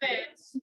It's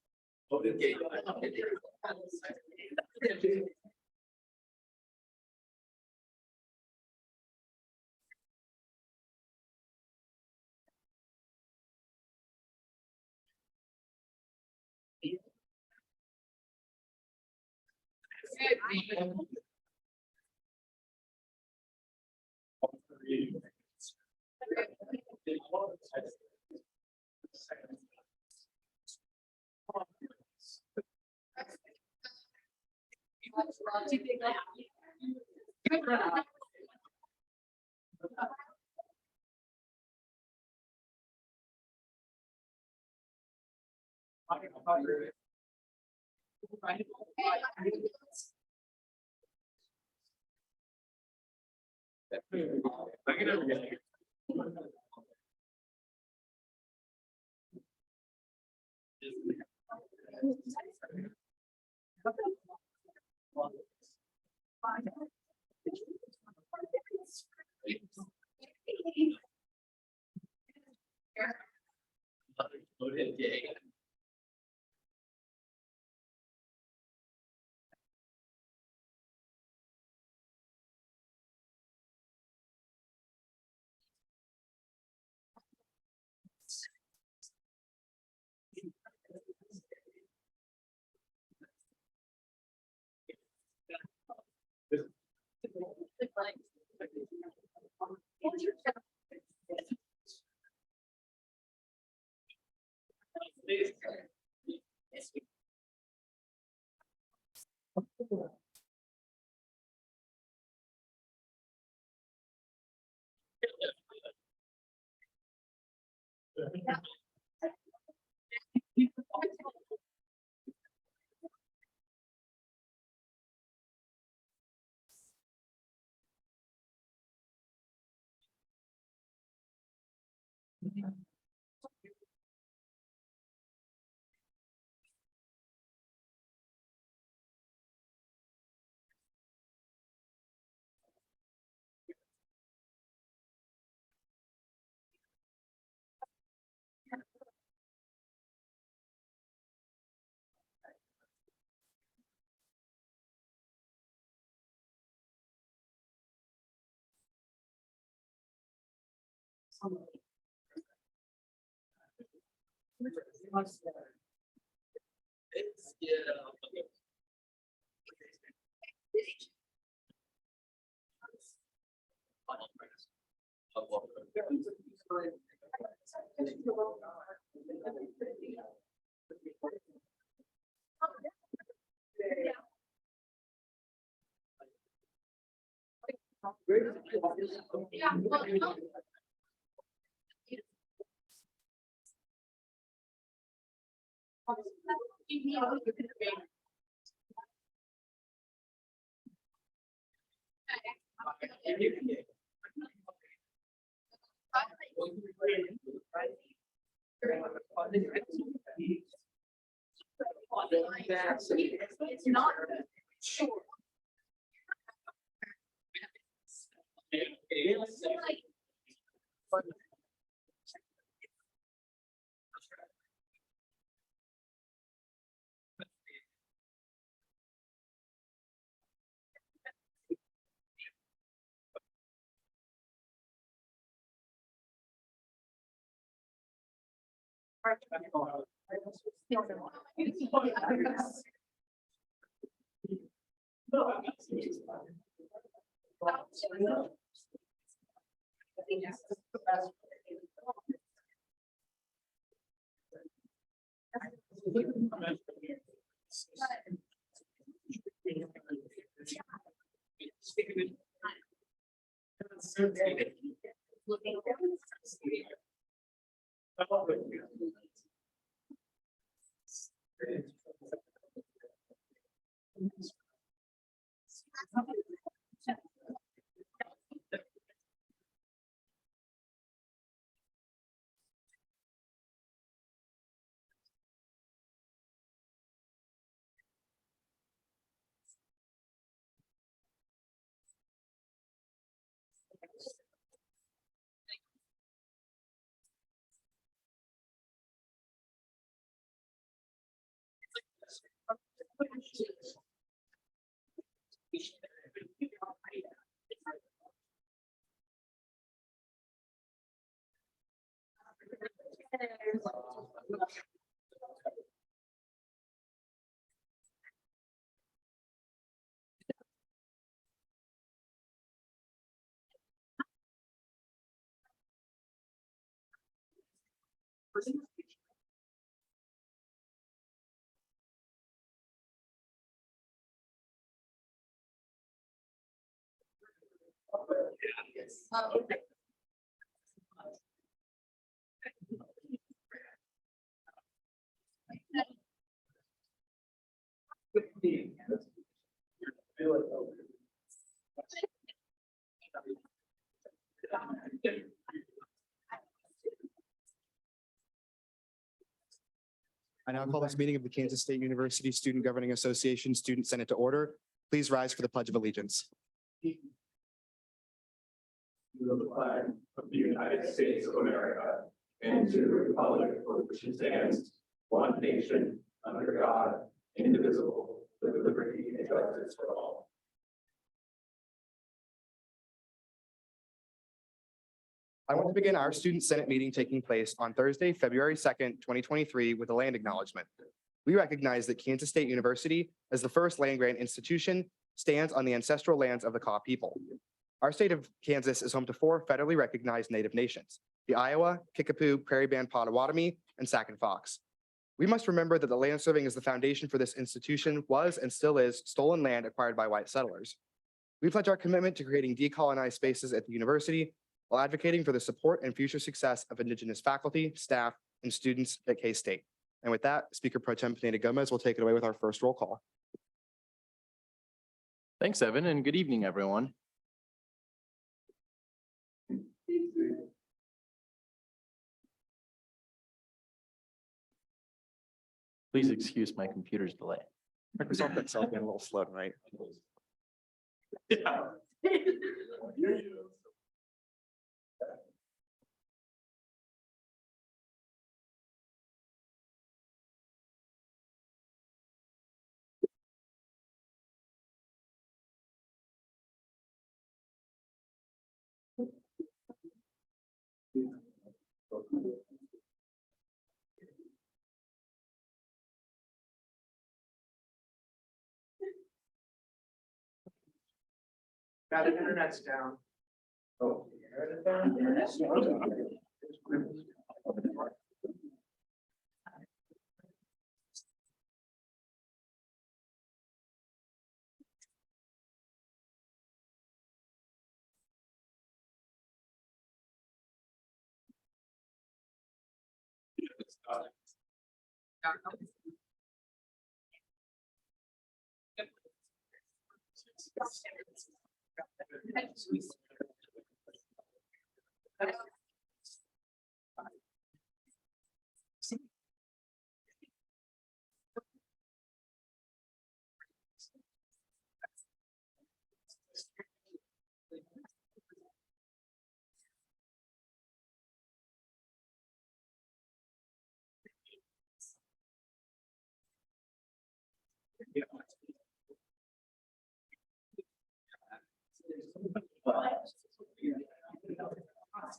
not sure. I now call this meeting of the Kansas State University Student Governing Association Student Senate to order. Please rise for the Pledge of Allegiance. To the flag of the United States of America and to the republic for which it stands, one nation, under God, indivisible, with liberty and justice for all. I want to begin our Student Senate meeting taking place on Thursday, February 2nd, 2023, with a land acknowledgement. We recognize that Kansas State University, as the first land grant institution, stands on the ancestral lands of the Kaw people. Our state of Kansas is home to 4 federally recognized Native nations: the Iowa, Kickapoo, Prairie Band Potawatomi, and Sac and Fox. We must remember that the land serving as the foundation for this institution was and still is stolen land acquired by white settlers. We pledge our commitment to creating decolonized spaces at the university while advocating for the support and future success of Indigenous faculty, staff, and students at K-State. And with that, Speaker Pro Tem Pineda Gomez will take it away with our first roll call. Thanks, Evan, and good evening, everyone. Please excuse my computer's delay. Microsoft Excel being a little slow tonight. Yeah. Now the internet's down. Oh.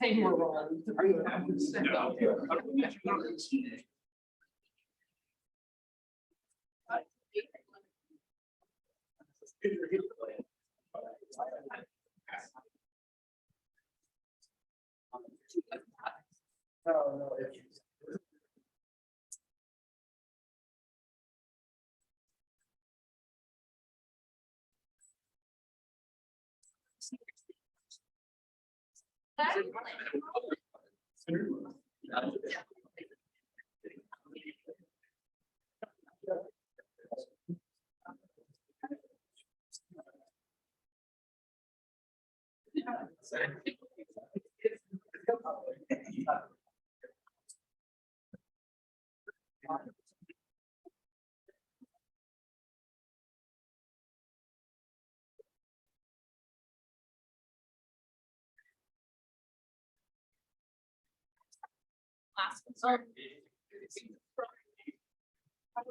Hey, we're rolling. Yeah.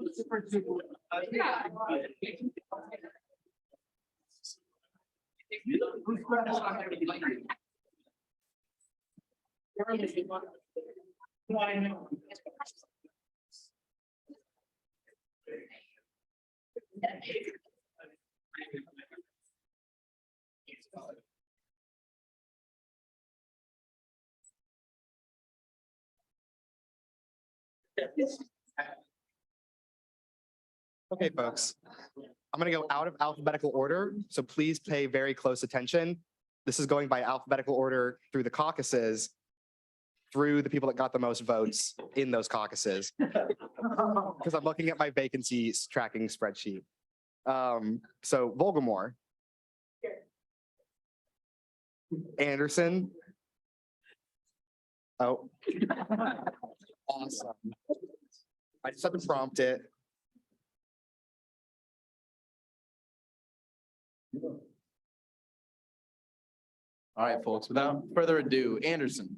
Okay, folks. I'm going to go out of alphabetical order, so please pay very close attention. This is going by alphabetical order through the caucuses, through the people that got the most votes in those caucuses. Because I'm looking at my vacancies tracking spreadsheet. So Volgamore. Anderson. Oh. Awesome. I just had to prompt it. All right, folks, without further ado, Anderson.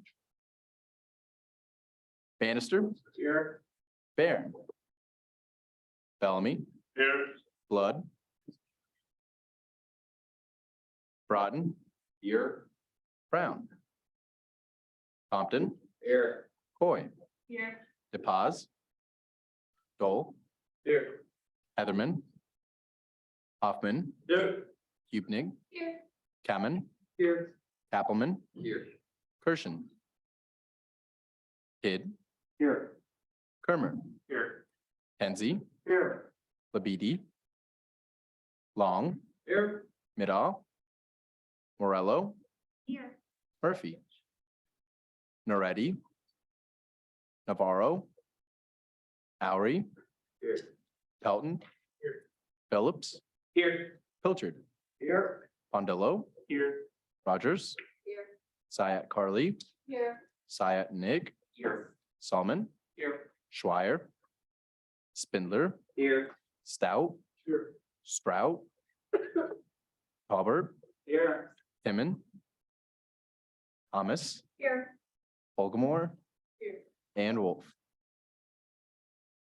Bannister. Here. Barron. Bellamy. Here. Blood. Broughton. Here. Brown. Compton. Here. Coy. Here. DePaz. Dole. Here. Heatherman. Hoffman. Here. Hubnig. Here. Kamen. Here. Kappelman. Here. Kirshen. Kidd. Here. Kermer. Here. Penzi. Here. Labidi. Long. Here. Middahl. Morello. Here. Murphy. Noretti. Navarro. Lowry. Here. Pelton. Here. Phillips. Here. Pilchard. Here. Pondillo. Here. Rogers. Here. Sayat Carly. Here. Sayat Nig. Here. Salmon. Here. Schweier. Spindler. Here. Stout. Here. Sprout. Hubbard. Here. Timmon. Thomas. Here. Volgamore. Here. And Wolf.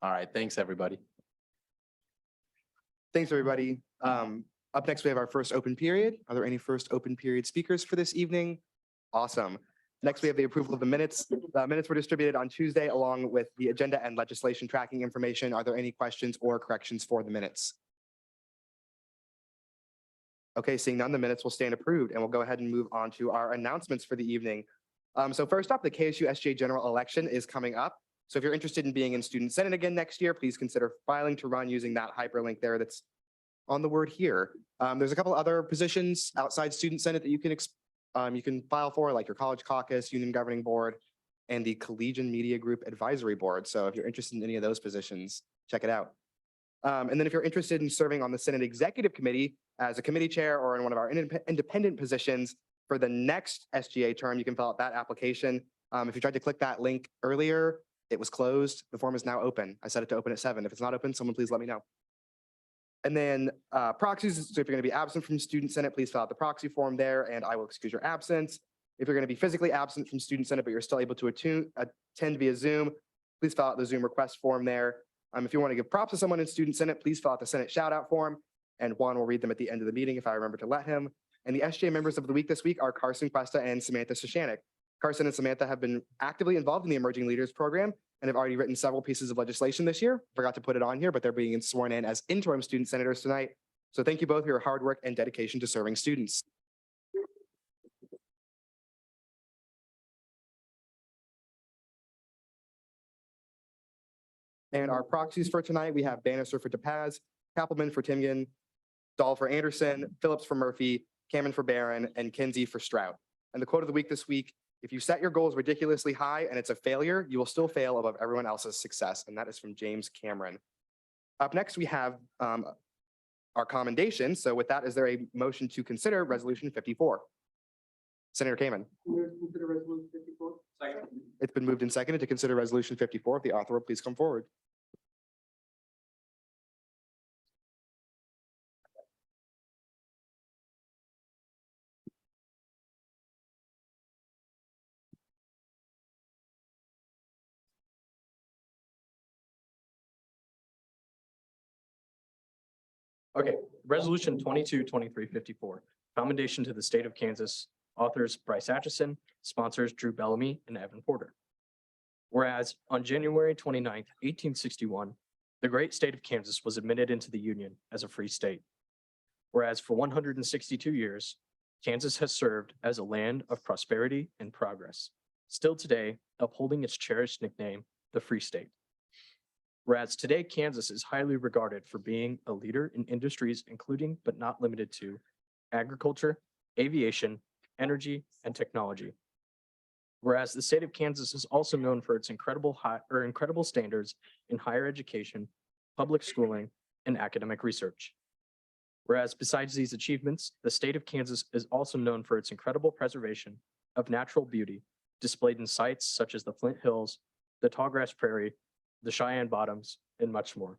All right, thanks, everybody. Thanks, everybody. Up next, we have our first open period. Are there any first open period speakers for this evening? Awesome. Next, we have the approval of the minutes. The minutes were distributed on Tuesday along with the agenda and legislation tracking information. Are there any questions or corrections for the minutes? Okay, seeing none, the minutes will stand approved, and we'll go ahead and move on to our announcements for the evening. So first up, the KSU SGA general election is coming up. So if you're interested in being in Student Senate again next year, please consider filing to run using that hyperlink there that's on the word here. There's a couple other positions outside Student Senate that you can file for, like your College Caucus, Union Governing Board, and the Collegian Media Group Advisory Board. So if you're interested in any of those positions, check it out. And then if you're interested in serving on the Senate Executive Committee as a committee chair or in one of our independent positions for the next SGA term, you can fill out that application. If you tried to click that link earlier, it was closed. The form is now open. I set it to open at 7. If it's not open, someone please let me know. And then proxies, so if you're going to be absent from Student Senate, please fill out the proxy form there and I will excuse your absence. If you're going to be physically absent from Student Senate, but you're still able to attend via Zoom, please fill out the Zoom request form there. If you want to give props to someone in Student Senate, please fill out the Senate shout out form and Juan will read them at the end of the meeting if I remember to let him. And the SGA members of the week this week are Carson Cuesta and Samantha Soshanik. Carson and Samantha have been actively involved in the Emerging Leaders Program and have already written several pieces of legislation this year. Forgot to put it on here, but they're being sworn in as interim student senators tonight. So thank you both for your hard work and dedication to serving students. And our proxies for tonight, we have Bannister for DePaz, Kappelman for Timgen, Dahl for Anderson, Phillips for Murphy, Kamen for Barron, and Kinsey for Strout. And the quote of the week this week: if you set your goals ridiculously high and it's a failure, you will still fail above everyone else's success. And that is from James Cameron. Up next, we have our commendation. So with that, is there a motion to consider Resolution 54? Senator Kamen. Consider resolution 54. Second. It's been moved and seconded to consider Resolution 54. If the author will please come forward. Okay, resolution 22-2354, commendation to the state of Kansas, authors Bryce Atchison, sponsors Drew Bellamy and Evan Porter. Whereas on January 29th, 1861, the great state of Kansas was admitted into the Union as a free state. Whereas for 162 years, Kansas has served as a land of prosperity and progress, still today upholding its cherished nickname, the Free State. Whereas today, Kansas is highly regarded for being a leader in industries including but not limited to agriculture, aviation, energy, and technology. Whereas the state of Kansas is also known for its incredible standards in higher education, public schooling, and academic research. Whereas besides these achievements, the state of Kansas is also known for its incredible preservation of natural beauty displayed in sites such as the Flint Hills, the Tallgrass Prairie, the Cheyenne Bottoms, and much more.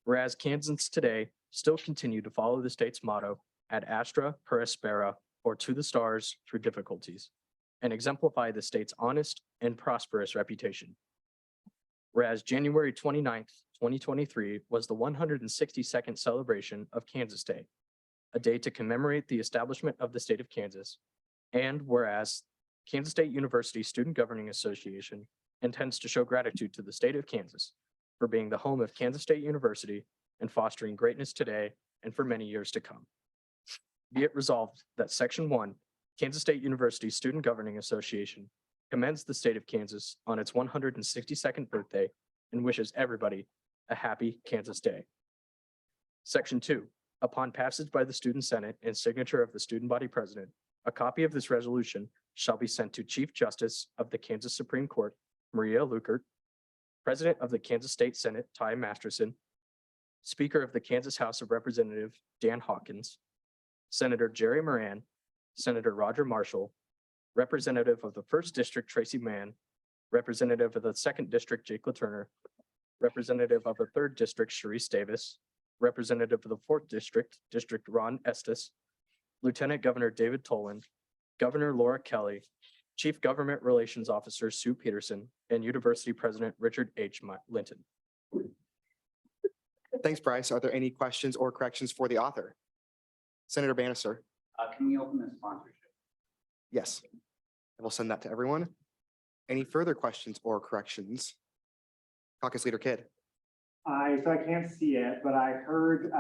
Whereas Kansans today still continue to follow the state's motto, ad astra per aspera, or to the stars through difficulties, and exemplify the state's honest and prosperous reputation. Whereas January 29th, 2023 was the 162nd celebration of Kansas Day, a day to commemorate the establishment of the state of Kansas. And whereas Kansas State University Student Governing Association intends to show gratitude to the state of Kansas for being the home of Kansas State University and fostering greatness today and for many years to come. Be it resolved that Section 1, Kansas State University Student Governing Association commends the state of Kansas on its 162nd birthday and wishes everybody a happy Kansas Day. Section 2, upon passage by the Student Senate and signature of the student body president, a copy of this resolution shall be sent to Chief Justice of the Kansas Supreme Court, Maria Lukert, President of the Kansas State Senate, Ty Masterson, Speaker of the Kansas House of Representatives, Dan Hawkins, Senator Jerry Moran, Senator Roger Marshall, Representative of the First District, Tracy Mann, Representative of the Second District, Jake LaTurner, Representative of the Third District, Sharice Davis, Representative of the Fourth District, District Ron Estes, Lieutenant Governor David Toland, Governor Laura Kelly, Chief Government Relations Officer Sue Peterson, and University President Richard H. Linton. Thanks, Bryce. Are there any questions or corrections for the author? Senator Bannister? Can we open the sponsorship? Yes. I will send that to everyone. Any further questions or corrections? Caucus Leader Kidd? So I can't see it, but I heard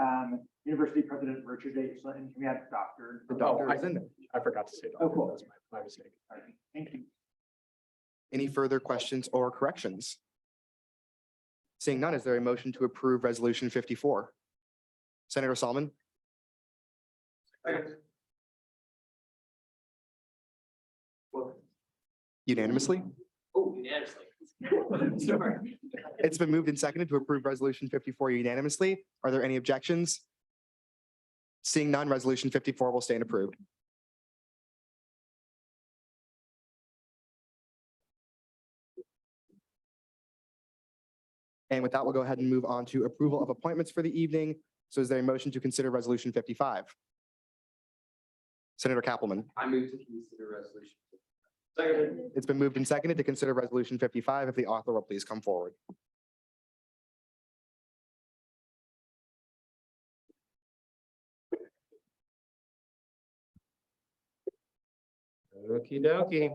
University President Richard H. Linton. Can we have Dr.? The doctor I is in there. I forgot to say that. Oh, cool. That's my mistake. All right, thank you. Any further questions or corrections? Seeing none, is there a motion to approve Resolution 54? Senator Solomon? Unanimously? Oh, unanimously. Sorry. It's been moved and seconded to approve Resolution 54 unanimously. Are there any objections? Seeing none, Resolution 54 will stand approved. And with that, we'll go ahead and move on to approval of appointments for the evening. So is there a motion to consider Resolution 55? Senator Kappelman. I move to consider resolution. Second. It's been moved and seconded to consider Resolution 55. If the author will please come forward. Okey dokey.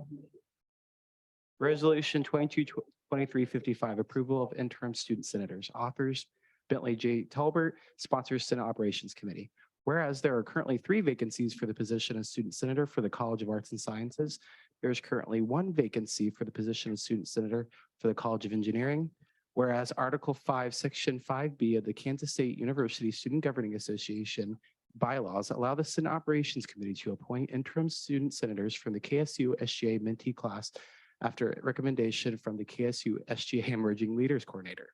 Resolution 22-2355, approval of interim student senators. Authors Bentley J. Talbert, sponsors Senate Operations Committee. Whereas there are currently 3 vacancies for the position of student senator for the College of Arts and Sciences, there is currently 1 vacancy for the position of student senator for the College of Engineering. Whereas Article 5, Section 5B of the Kansas State University Student Governing Association bylaws allow the Senate Operations Committee to appoint interim student senators from the KSU SGA mentee class after recommendation from the KSU SGA Emerging Leaders Coordinator.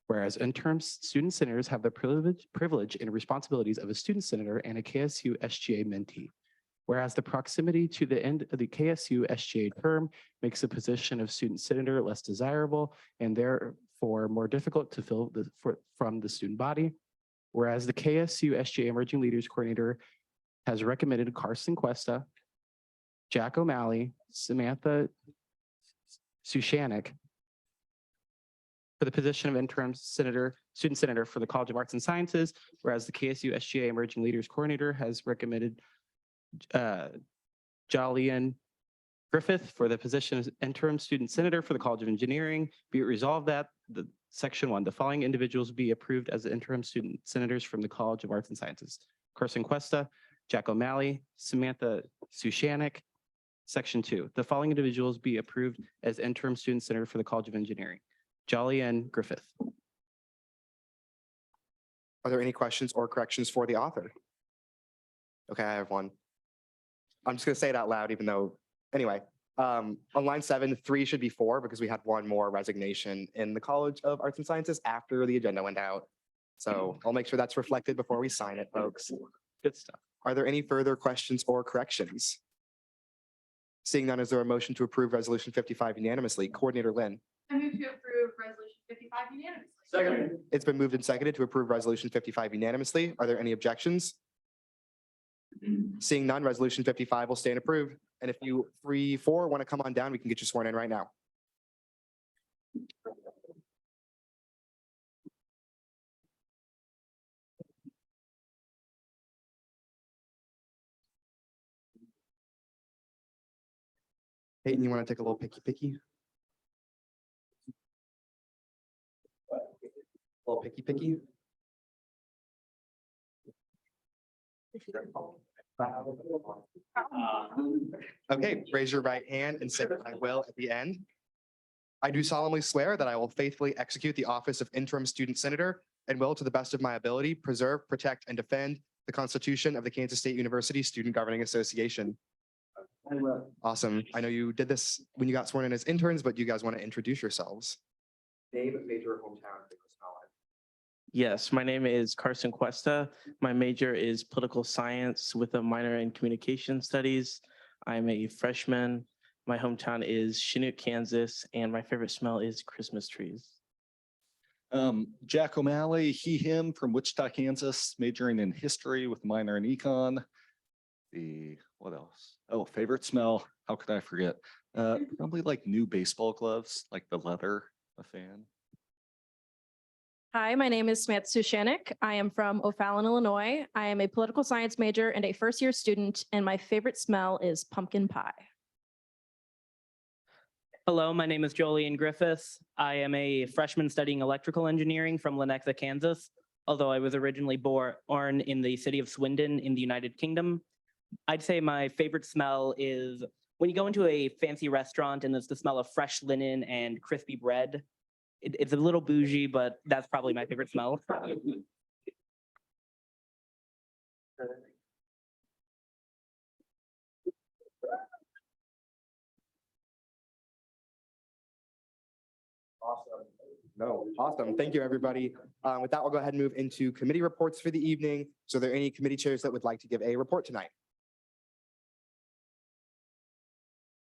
Whereas interim student senators have the privilege and responsibilities of a student senator and a KSU SGA mentee. Whereas the proximity to the end of the KSU SGA term makes the position of student senator less desirable and therefore more difficult to fill from the student body. Whereas the KSU SGA Emerging Leaders Coordinator has recommended Carson Cuesta, Jack O'Malley, Samantha Sushanik, for the position of interim senator, student senator for the College of Arts and Sciences, whereas the KSU SGA Emerging Leaders Coordinator has recommended Jolyon Griffith for the position of interim student senator for the College of Engineering. Be it resolved that the section 1, the following individuals be approved as the interim student senators from the College of Arts and Sciences: Carson Cuesta, Jack O'Malley, Samantha Sushanik. Section 2, the following individuals be approved as interim student senator for the College of Engineering: Jolyon Griffith. Are there any questions or corrections for the author? Okay, I have one. I'm just gonna say it out loud, even though, anyway, on line 7, 3 should be 4 because we had one more resignation in the College of Arts and Sciences after the agenda went out. So I'll make sure that's reflected before we sign it, folks. Good stuff. Are there any further questions or corrections? Seeing none, is there a motion to approve Resolution 55 unanimously? Coordinator Lynn. I move to approve resolution 55 unanimously. Second. It's been moved and seconded to approve Resolution 55 unanimously. Are there any objections? Seeing none, Resolution 55 will stand approved. And if you 3-4 want to come on down, we can get you sworn in right now. Peyton, you want to take a little picky? Little picky? Okay, raise your right hand and say I will at the end. I do solemnly swear that I will faithfully execute the office of interim student senator and will, to the best of my ability, preserve, protect, and defend the Constitution of the Kansas State University Student Governing Association. I will. Awesome. I know you did this when you got sworn in as interns, but do you guys want to introduce yourselves? Name, major, hometown. Yes, my name is Carson Cuesta. My major is political science with a minor in communication studies. I'm a freshman. My hometown is Chinook, Kansas, and my favorite smell is Christmas trees. Jack O'Malley, he, him from Wichita, Kansas, majoring in history with a minor in econ. What else? Oh, favorite smell. How could I forget? Probably like new baseball gloves, like the leather, a fan. Hi, my name is Samantha Sushanik. I am from O'Fallon, Illinois. I am a political science major and a first-year student, and my favorite smell is pumpkin pie. Hello, my name is Jolyon Griffith. I am a freshman studying electrical engineering from Lenexa, Kansas, although I was originally born in the city of Swindon in the United Kingdom. I'd say my favorite smell is when you go into a fancy restaurant and there's the smell of fresh linen and crispy bread. It's a little bougie, but that's probably my favorite smell. Awesome. Thank you, everybody. With that, we'll go ahead and move into committee reports for the evening. So are there any committee chairs that would like to give a report tonight?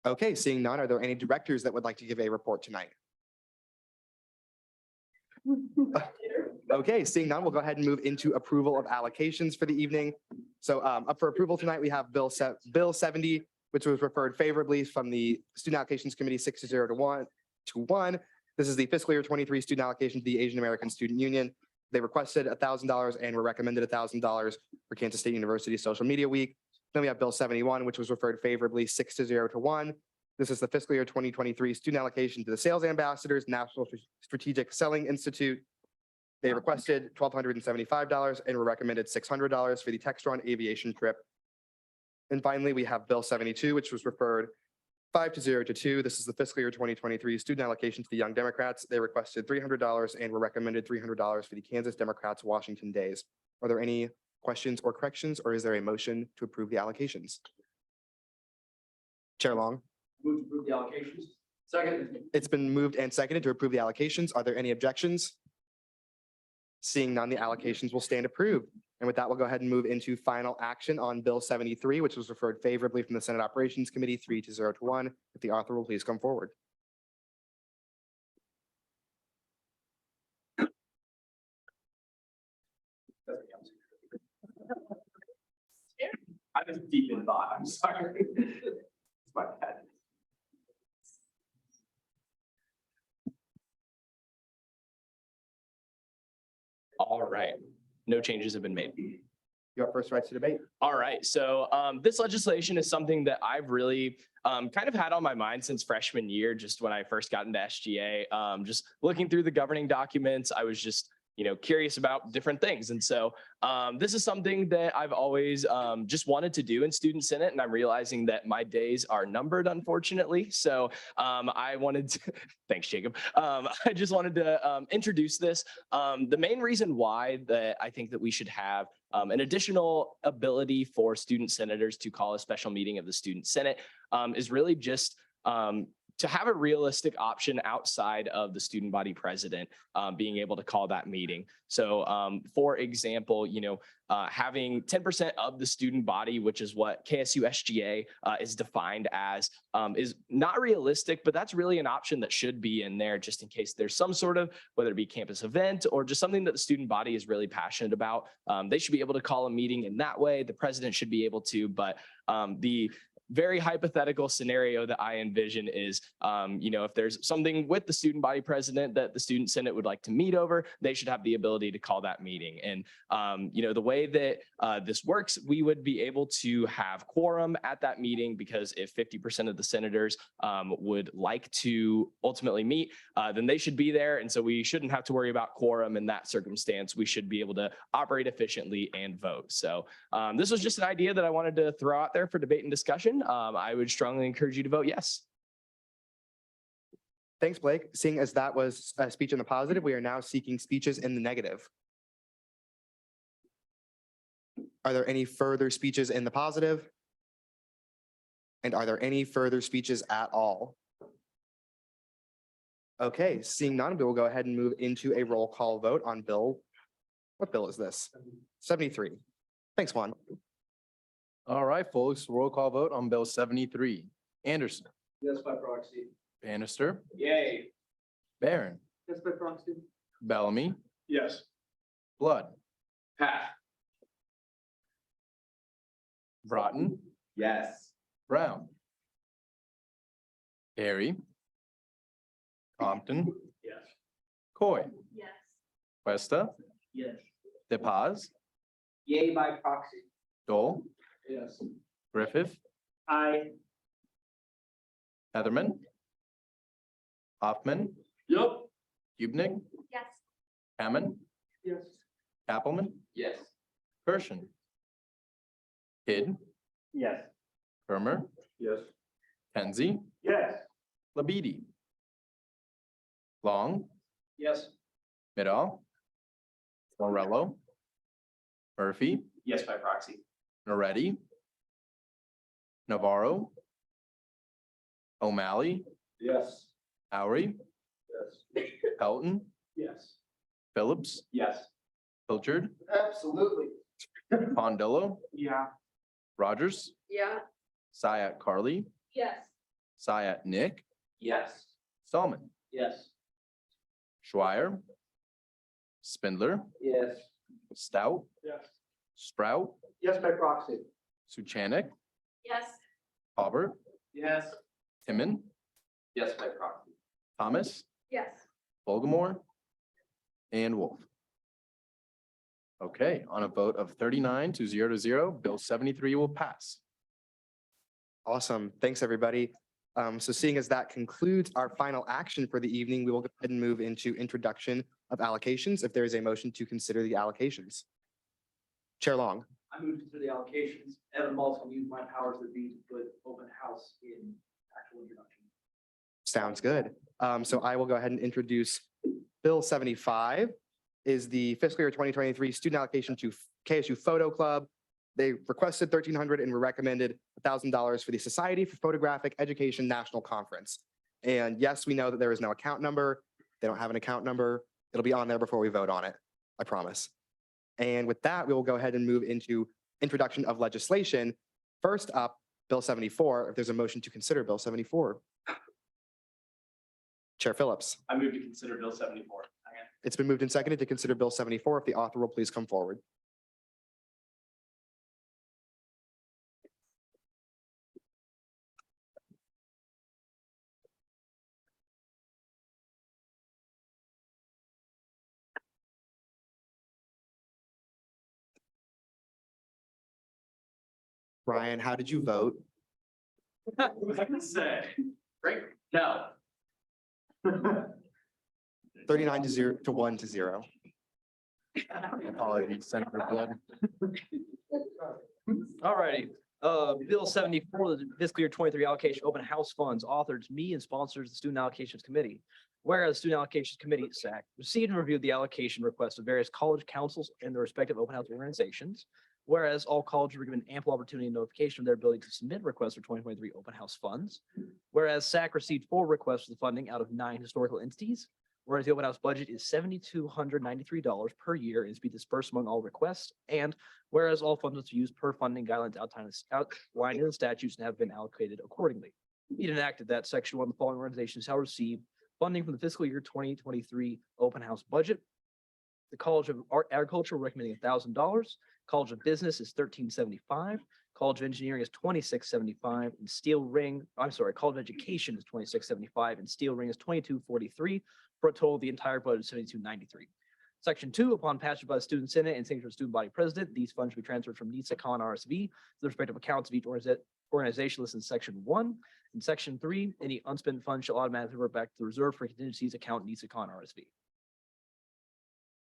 Okay, seeing none, are there any directors that would like to give a report tonight? Okay, seeing none, we'll go ahead and move into approval of allocations for the evening. So up for approval tonight, we have Bill 70, which was referred favorably from the Student Allocations Committee 6-0 to 1. This is the fiscal year 23 student allocation to the Asian American Student Union. They requested $1,000 and were recommended $1,000 for Kansas State University Social Media Week. Then we have Bill 71, which was referred favorably 6-0 to 1. This is the fiscal year 2023 student allocation to the Sales Ambassadors National Strategic Selling Institute. They requested $1,275 and were recommended $600 for the Textron aviation trip. And finally, we have Bill 72, which was referred 5-0 to 2. This is the fiscal year 2023 student allocation to the Young Democrats. They requested $300 and were recommended $300 for the Kansas Democrats Washington Days. Are there any questions or corrections, or is there a motion to approve the allocations? Chair Long. Move to approve the allocations. Second. It's been moved and seconded to approve the allocations. Are there any objections? Seeing none, the allocations will stand approved. And with that, we'll go ahead and move into final action on Bill 73, which was referred favorably from the Senate Operations Committee 3-0 to 1. If the author will please come forward. I was deep in thought. I'm sorry. It's my bad. All right. No changes have been made. Your first right to debate. All right, so this legislation is something that I've really kind of had on my mind since freshman year, just when I first got into SGA. Just looking through the governing documents, I was just curious about different things. And so this is something that I've always just wanted to do in Student Senate, and I'm realizing that my days are numbered, unfortunately. So I wanted to, thanks, Jacob. I just wanted to introduce this. The main reason why that I think that we should have an additional ability for student senators to call a special meeting of the Student Senate is really just to have a realistic option outside of the student body president being able to call that meeting. So for example, having 10% of the student body, which is what KSU SGA is defined as, is not realistic, but that's really an option that should be in there just in case there's some sort of, whether it be campus event or just something that the student body is really passionate about. They should be able to call a meeting in that way. The president should be able to, but the very hypothetical scenario that I envision is, if there's something with the student body president that the student senate would like to meet over, they should have the ability to call that meeting. And, the way that this works, we would be able to have quorum at that meeting, because if 50% of the senators would like to ultimately meet, then they should be there. And so we shouldn't have to worry about quorum in that circumstance. We should be able to operate efficiently and vote. So this was just an idea that I wanted to throw out there for debate and discussion. I would strongly encourage you to vote yes. Thanks, Blake. Seeing as that was a speech in the positive, we are now seeking speeches in the negative. Are there any further speeches in the positive? And are there any further speeches at all? Okay, seeing none, we will go ahead and move into a roll call vote on bill. What bill is this? 73. Thanks, Juan. All right, folks, roll call vote on Bill 73. Anderson, Yes, by proxy. Bannister, Yay. Barron, Yes, by proxy. Bellamy, Yes. Blood, Pass. Broughton, Yes. Brown, Harry, Compton, Yes. Coy, Yes. Questa, Yes. DePaz, Yay by proxy. Dole, Yes. Griffith, Aye. Heatherman, Hoffman, Yep. Dubnik, Yes. Hammond, Yes. Appleman, Yes. Kirshen, Kidd, Yes. Hermer, Yes. Penzi, Yes. Labidi, Long, Yes. Midall, Morello, Murphy, Yes, by proxy. Moretti, Navarro, O'Malley, Yes. Lowry, Yes. Pelton, Yes. Phillips, Yes. Pilchard, Absolutely. Pondillo, Yeah. Rogers, Yeah. Syatt Carly, Yes. Syatt Nick, Yes. Stallman, Yes. Schweier, Spindler, Yes. Stout, Yes. Sprout, Yes, by proxy. Suchanik, Yes. Hobart, Yes. Timon, Yes, by proxy. Thomas, Yes. Bulgamore, and Wolf. Okay, on a vote of 39 to 0, Bill 73 will pass. Awesome. Thanks, everybody. So seeing as that concludes our final action for the evening, we will go ahead and move into introduction of allocations. If there is a motion to consider the allocations. Chair Long. I move to consider the allocations. Evan Malls can use my powers that be to put open house in actual introduction. Sounds good. So I will go ahead and introduce Bill 75 is the fiscal year 2023 student allocation to KSU Photo Club. They requested $1,300 and were recommended $1,000 for the Society for Photographic Education National Conference. And yes, we know that there is no account number. They don't have an account number. It'll be on there before we vote on it, I promise. And with that, we will go ahead and move into introduction of legislation. First up, Bill 74, if there's a motion to consider Bill 74. Chair Phillips. I move to consider Bill 74. It's been moved and seconded to consider Bill 74. If the author will please come forward. Ryan, how did you vote? What was I gonna say? Great. No. 39 to 0 to 1 to 0. Apologies, Senator Blood. All righty. Bill 74, the fiscal year 23 allocation open house funds, authored me and sponsors the Student Allocations Committee. Whereas the Student Allocations Committee, SAC, received and reviewed the allocation requests of various college councils and their respective open house organizations. Whereas all colleges were given ample opportunity and notification of their ability to submit requests for 2023 open house funds. Whereas SAC received 4 requests for the funding out of 9 historical entities. Whereas the open house budget is $7,293 per year and is to be dispersed among all requests. And whereas all funds must be used per funding guidelines outlined in the statutes and have been allocated accordingly. Be it enacted that section 1, the following organizations shall receive funding from the fiscal year 2023 open house budget. The College of Agriculture recommending $1,000. College of Business is $1,375. College of Engineering is $2675, and College of Education is $2675, and Steel Ring is $2243, for a total of the entire budget of $7293. Section 2, upon passage by the Student Senate and signature of Student Body President, these funds should be transferred from NISA-CON RSV to the respective accounts of each organization listed in Section 1. In Section 3, any unspent funds shall automatically revert back to the reserve for contingencies account NISA-CON RSV.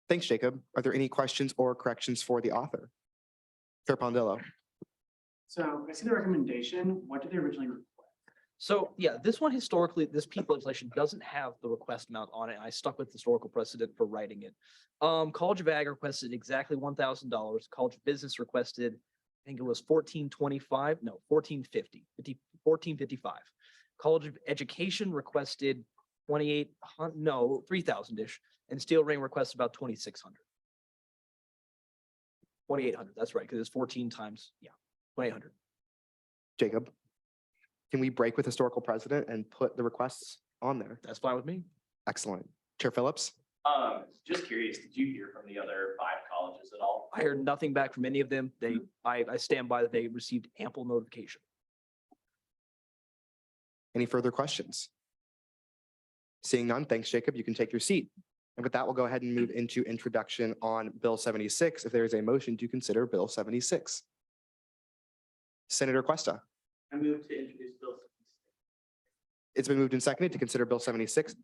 Thanks, Jacob. Are there any questions or corrections for the author? Chair Pondillo. So I see the recommendation. What did they originally request? So yeah, this one historically, this piece of legislation doesn't have the request amount on it. I stuck with historical precedent for writing it. College of Ag requested exactly $1,000. College of Business requested, I think it was $1,455. College of Education requested 3,000-ish, and Steel Ring requested about 2,600. 2,800, that's right, because it's 14 times, 2,800. Jacob, can we break with historical precedent and put the requests on there? That's fine with me. Excellent. Chair Phillips? Just curious, did you hear from the other 5 colleges at all? I heard nothing back from any of them. I stand by that they received ample notification. Any further questions? Seeing none, thanks, Jacob. You can take your seat. And with that, we'll go ahead and move into introduction on Bill 76. If there is a motion to consider Bill 76. Senator Questa. I move to introduce Bill 76. It's been moved and seconded to consider Bill 76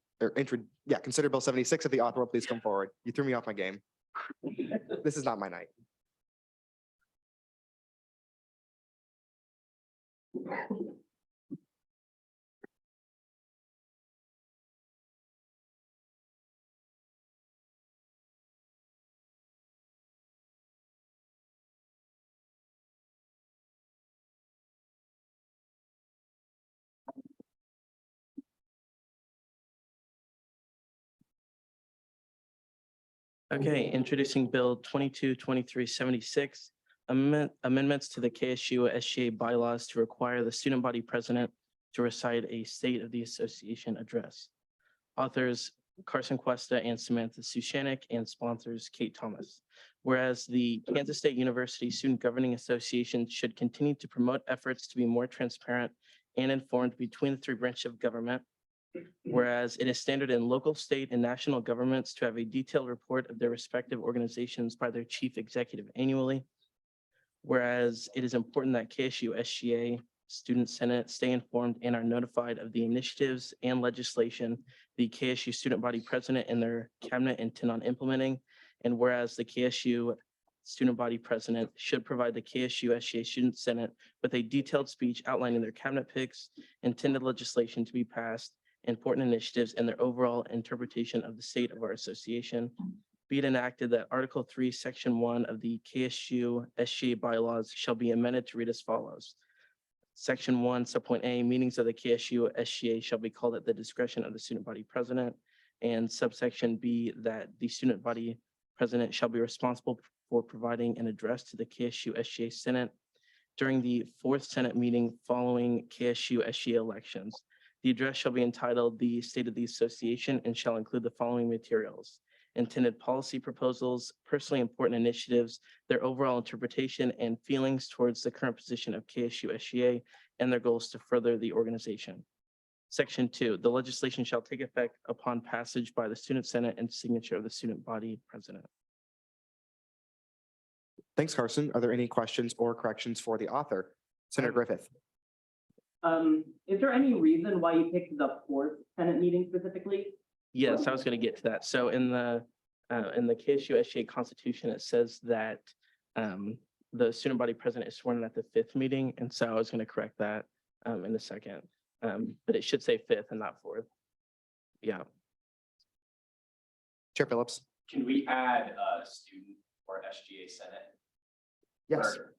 consider Bill 76. If the author will please come forward. You threw me off my game. This is not my night. Okay, introducing Bill 22-2376, amendments to the KSU SGA bylaws to require the student body president to recite a State of the Association address. Authors Carson Cuesta and Samantha Sushanik, and sponsors Kate Thomas. Whereas the Kansas State University Student Governing Association should continue to promote efforts to be more transparent and informed between the 3 branches of government. Whereas it is standard in local, state, and national governments to have a detailed report of their respective organizations by their chief executive annually. Whereas it is important that KSU SGA Student Senate stay informed and are notified of the initiatives and legislation the KSU student body president and their cabinet intend on implementing. And whereas the KSU student body president should provide the KSU SGA Student Senate with a detailed speech outlining their cabinet picks, intended legislation to be passed, important initiatives, and their overall interpretation of the state of our association. Be it enacted that Article 3, Section 1 of the KSU SGA bylaws shall be amended to read as follows. Section 1, Subpoint A, meetings of the KSU SGA shall be called at the discretion of the student body president. And subsection B, that the student body president shall be responsible for providing an address to the KSU SGA Senate during the 4th Senate meeting following KSU SGA elections. The address shall be entitled the State of the Association and shall include the following materials: intended policy proposals, personally important initiatives, their overall interpretation and feelings towards the current position of KSU SGA and their goals to further the organization. Section 2, the legislation shall take effect upon passage by the Student Senate and signature of the student body president. Thanks, Carson. Are there any questions or corrections for the author? Senator Griffith. Is there any reason why you picked the fourth Senate meeting specifically? Yes, I was going to get to that. So in the KSU SGA Constitution, it says that the student body president is sworn in at the fifth meeting, and so I was going to correct that in a second. But it should say fifth and not fourth. Yeah. Chair Phillips. Can we add student or SGA Senate? Yes. Or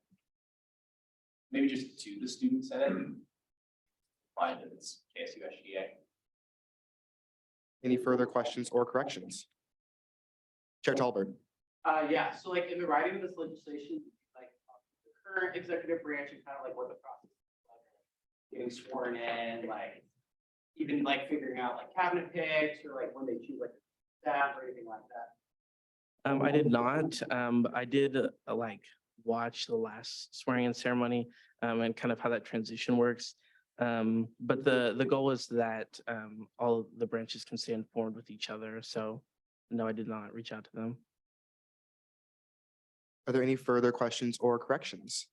maybe just to the student Senate? Fine, if it's KSU SGA. Any further questions or corrections? Chair Tolbert. Yeah, so like in the writing of this legislation, like the current executive branch and kind of like what the process is like, getting sworn in, like even like figuring out like cabinet picks or like when they choose like staff or anything like that. I did not. I did like watch the last swearing in ceremony and kind of how that transition works. But the goal is that all the branches can stay informed with each other. So no, I did not reach out to them. Are there any further questions or corrections?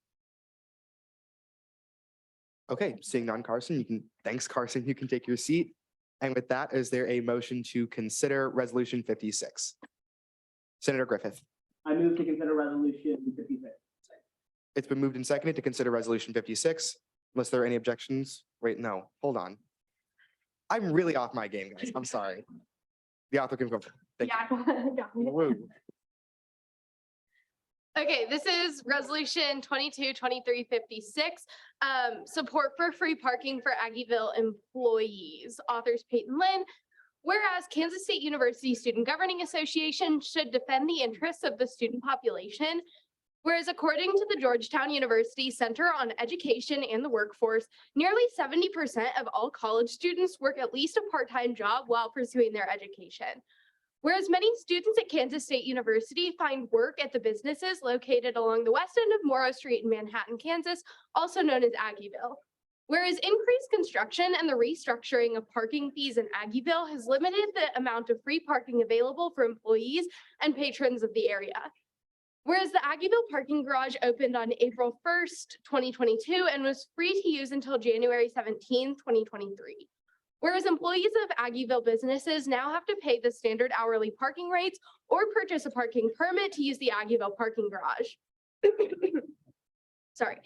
Okay, seeing none, Carson, thanks, Carson, you can take your seat. And with that, is there a motion to consider Resolution 56? Senator Griffith. I move to consider resolution 56. It's been moved and seconded to consider Resolution 56. Unless there are any objections. Wait, no, hold on. I'm really off my game, guys. I'm sorry. The author can go. Thank you. Yeah. Woo. Okay, this is resolution 22-2356. Support for free parking for Aggieville employees. Authors Peyton Lynn. Whereas Kansas State University Student Governing Association should defend the interests of the student population. Whereas according to the Georgetown University Center on Education and the Workforce, nearly 70% of all college students work at least a part-time job while pursuing their education. Whereas many students at Kansas State University find work at the businesses located along the west end of Morrow Street in Manhattan, Kansas, also known as Aggieville. Whereas increased construction and the restructuring of parking fees in Aggieville has limited the amount of free parking available for employees and patrons of the area. Whereas the Aggieville parking garage opened on April 1st, 2022 and was free to use until January 17th, 2023. Whereas employees of Aggieville businesses now have to pay the standard hourly parking rates or purchase a parking permit to use the Aggieville parking garage. Sorry.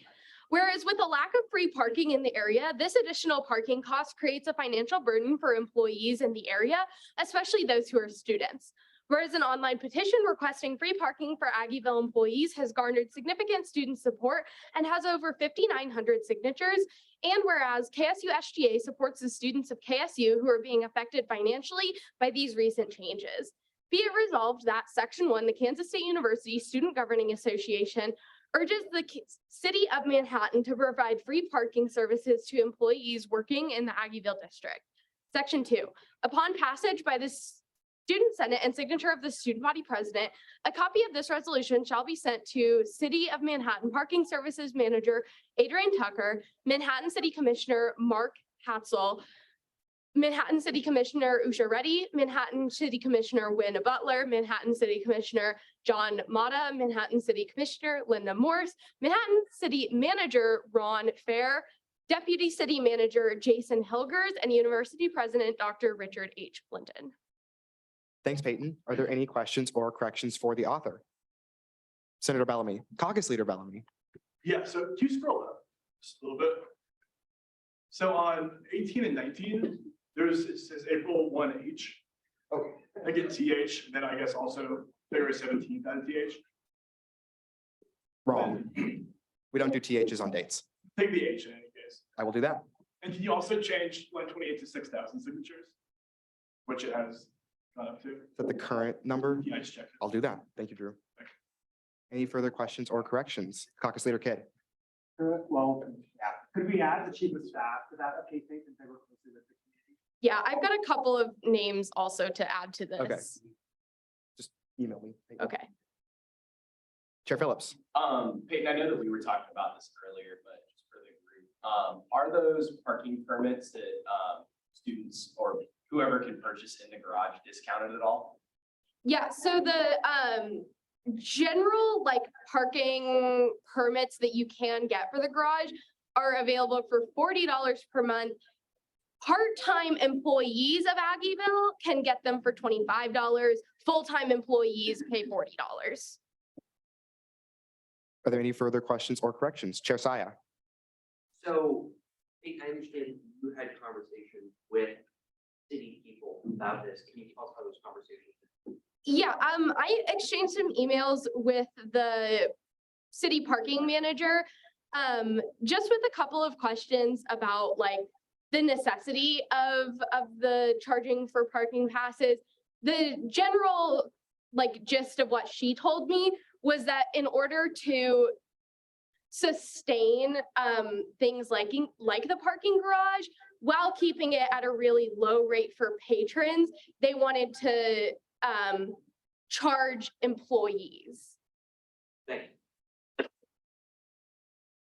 Whereas with a lack of free parking in the area, this additional parking cost creates a financial burden for employees in the area, especially those who are students. Whereas an online petition requesting free parking for Aggieville employees has garnered significant student support and has over 5,900 signatures. And whereas KSU SGA supports the students of KSU who are being affected financially by these recent changes. Be it resolved that Section 1, the Kansas State University Student Governing Association, urges the City of Manhattan to provide free parking services to employees working in the Aggieville district. Section 2, upon passage by the Student Senate and signature of the student body president, a copy of this resolution shall be sent to City of Manhattan Parking Services Manager Adrian Tucker, Manhattan City Commissioner Mark Hatzel, Manhattan City Commissioner Usha Reddy, Manhattan City Commissioner Wynne Butler, Manhattan City Commissioner John Mata, Manhattan City Commissioner Linda Morse, Manhattan City Manager Ron Fair, Deputy City Manager Jason Hilgers, and University President Dr. Richard H. Flinton. Thanks, Peyton. Are there any questions or corrections for the author? Senator Bellamy, Caucus Leader Bellamy. Yeah, so can you scroll up just a little bit? So on 18 and 19, it says April 1H. Oh, I get TH, then I guess also February 17th on TH. Wrong. We don't do THs on dates. Take the H in any case. I will do that. And can you also change 128 to 6,000 signatures? Which it has gone up to. Is that the current number? Yeah, I just checked. I'll do that. Thank you, Drew. Any further questions or corrections? Caucus Leader Kidd. Well, yeah, could we add the chief of staff to that update since they were closely with the community? Yeah, I've got a couple of names also to add to this. Okay. Just email me. Thank you. Okay. Chair Phillips. Peyton, I know that we were talking about this earlier, but just for the group, are those parking permits that students or whoever can purchase in the garage discounted at all? Yeah, so the general like parking permits that you can get for the garage are available for $40 per month. Part-time employees of Aggieville can get them for $25. Full-time employees pay $40. Are there any further questions or corrections? Chair Saya? So I understand you had conversation with city people about this. Can you tell us how those conversations? Yeah, I exchanged some emails with the city parking manager, just with a couple of questions about like the necessity of the charging for parking passes. The general like gist of what she told me was that in order to sustain things like the parking garage while keeping it at a really low rate for patrons, they wanted to charge employees. Thank you.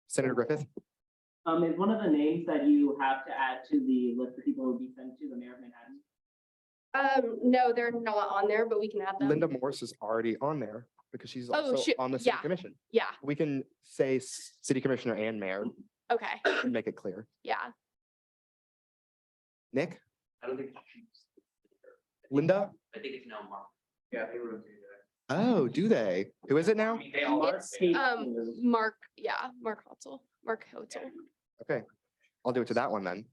Senator Griffith? Is one of the names that you have to add to the list of people who will be sent to the mayor of Manhattan? No, they're not on there, but we can add them. Linda Morse is already on there because she's Oh, also shoot, on the city yeah. commission. Yeah, We can say city commissioner and mayor okay, and make it clear. yeah. Nick? I don't think she's. Linda? I think it's now Mark. Yeah, they rotate that. Oh, do they? Who is it now? They all are. It's Mark, yeah, Mark Hotzel. Okay, I'll do it to that one then.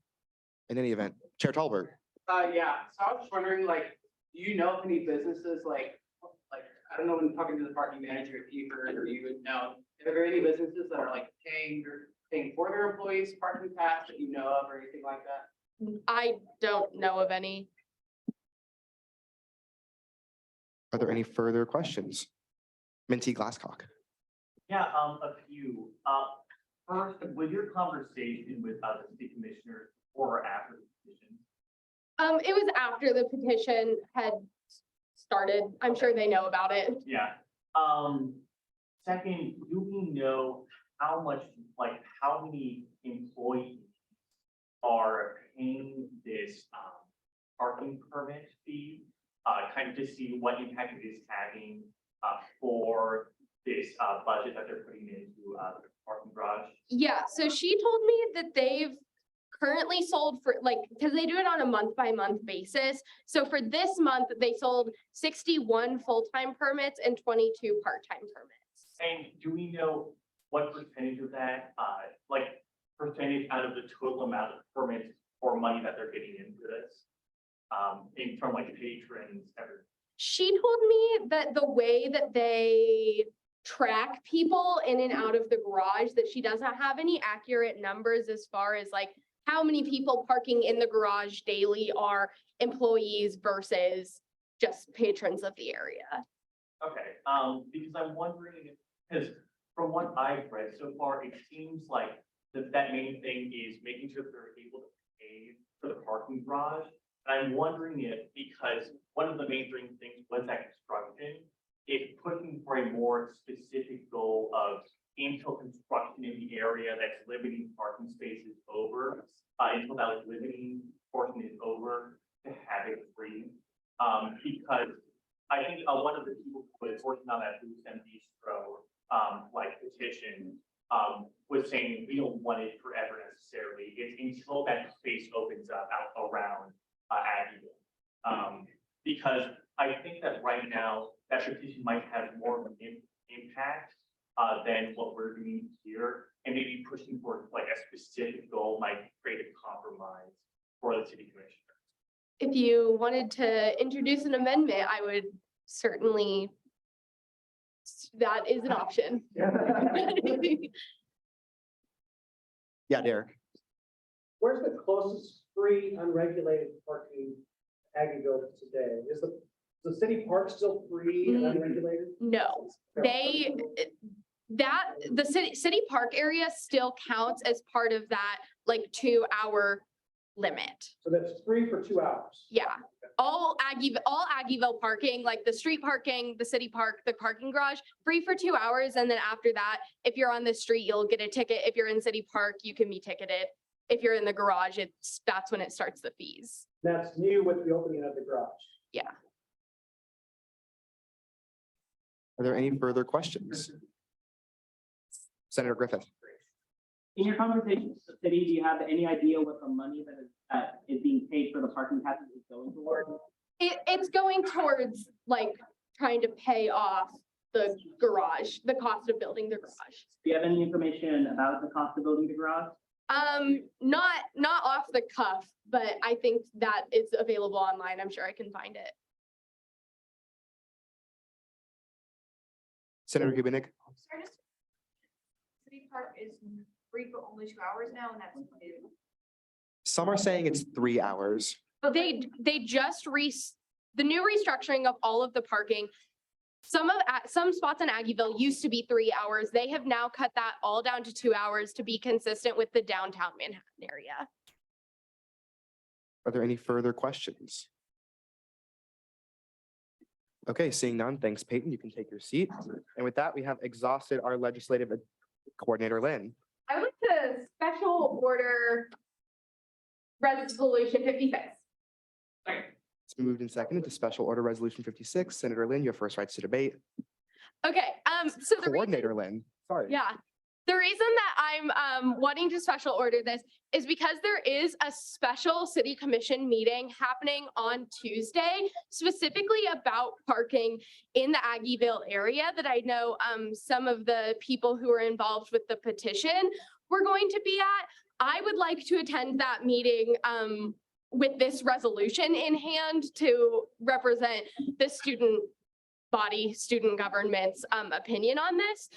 In any event, Chair Tolbert? Yeah, so I was just wondering, like, do you know if any businesses like, I don't know, when talking to the parking manager at Eford, or you would know, are there any businesses that are like paying for their employees parking pass that you know of or anything like that? I don't know of any. Are there any further questions? Minty Glasscock? Yeah, a few. First, was your conversation with the city commissioner or after the petition? It was after the petition had started. I'm sure they know about it. Yeah. Second, do we know how much, like, how many employees are paying this parking permit fee? Kind of to see what impact it is having for this budget that they're putting into the parking garage? Yeah, so she told me that they've currently sold for like, because they do it on a month by month basis. So for this month, they sold 61 full-time permits and 22 part-time permits. And do we know what percentage of that, like percentage out of the total amount of permits or money that they're getting into this? From like patrons, everything. She told me that the way that they track people in and out of the garage, that she doesn't have any accurate numbers as far as like how many people parking in the garage daily are employees versus just patrons of the area. Okay, because I'm wondering, because from what I've read so far, it seems like that main thing is making sure that they're able to pay for the parking garage. And I'm wondering if, because one of the main things was that construction, if pushing for a more specific goal of infill construction in the area that's limiting parking spaces over, until that limiting portion is over, to have it free. Because I think one of the people who was working on that Boost and Bistro like petition was saying we don't want it forever necessarily. It's until that space opens up out around Aggieville. Because I think that right now that petition might have more of an impact than what we're doing here, and maybe pushing for like a specific goal might create a compromise for the city commissioner. If you wanted to introduce an amendment, I would certainly, that is an option. Yeah, Derek? Where's the closest free unregulated parking Aggieville today? Is the city park still free and unregulated? No, the city park area still counts as part of that like 2-hour limit. So that's free for 2 hours? Yeah, all Aggieville parking, like the street parking, the city park, the parking garage, free for 2 hours. And then after that, if you're on the street, you'll get a ticket. If you're in city park, you can be ticketed. If you're in the garage, that's when it starts the fees. That's new with the opening of the garage? Yeah. Are there any further questions? Senator Griffith? In your conversations with the city, do you have any idea what the money that is being paid for the parking passes is going toward? It's going towards like trying to pay off the garage, the cost of building the garage. Do you have any information about the cost of building the garage? Not off the cuff, but I think that is available online. I'm sure I can find it. Senator Kubinik, City Park is free for only 2 hours now, and that's new. some are saying it's 3 hours. But they just the new restructuring of all of the parking. Some spots in Aggieville used to be 3 hours. They have now cut that all down to 2 hours to be consistent with the downtown Manhattan area. Are there any further questions? Okay, seeing none, thanks, Peyton. You can take your seat. And with that, we have exhausted our legislative coordinator, Lynn. I would like to special order resolution 56. It's been moved and seconded to special order resolution 56. Senator Lynn, you have first rights to debate. Okay, so the reason, Coordinator Lynn, sorry. yeah, the reason that I'm wanting to special order this is because there is a special city commission meeting happening on Tuesday, specifically about parking in the Aggieville area that I know some of the people who are involved with the petition were going to be at. I would like to attend that meeting with this resolution in hand to represent the student body, student government's opinion on this.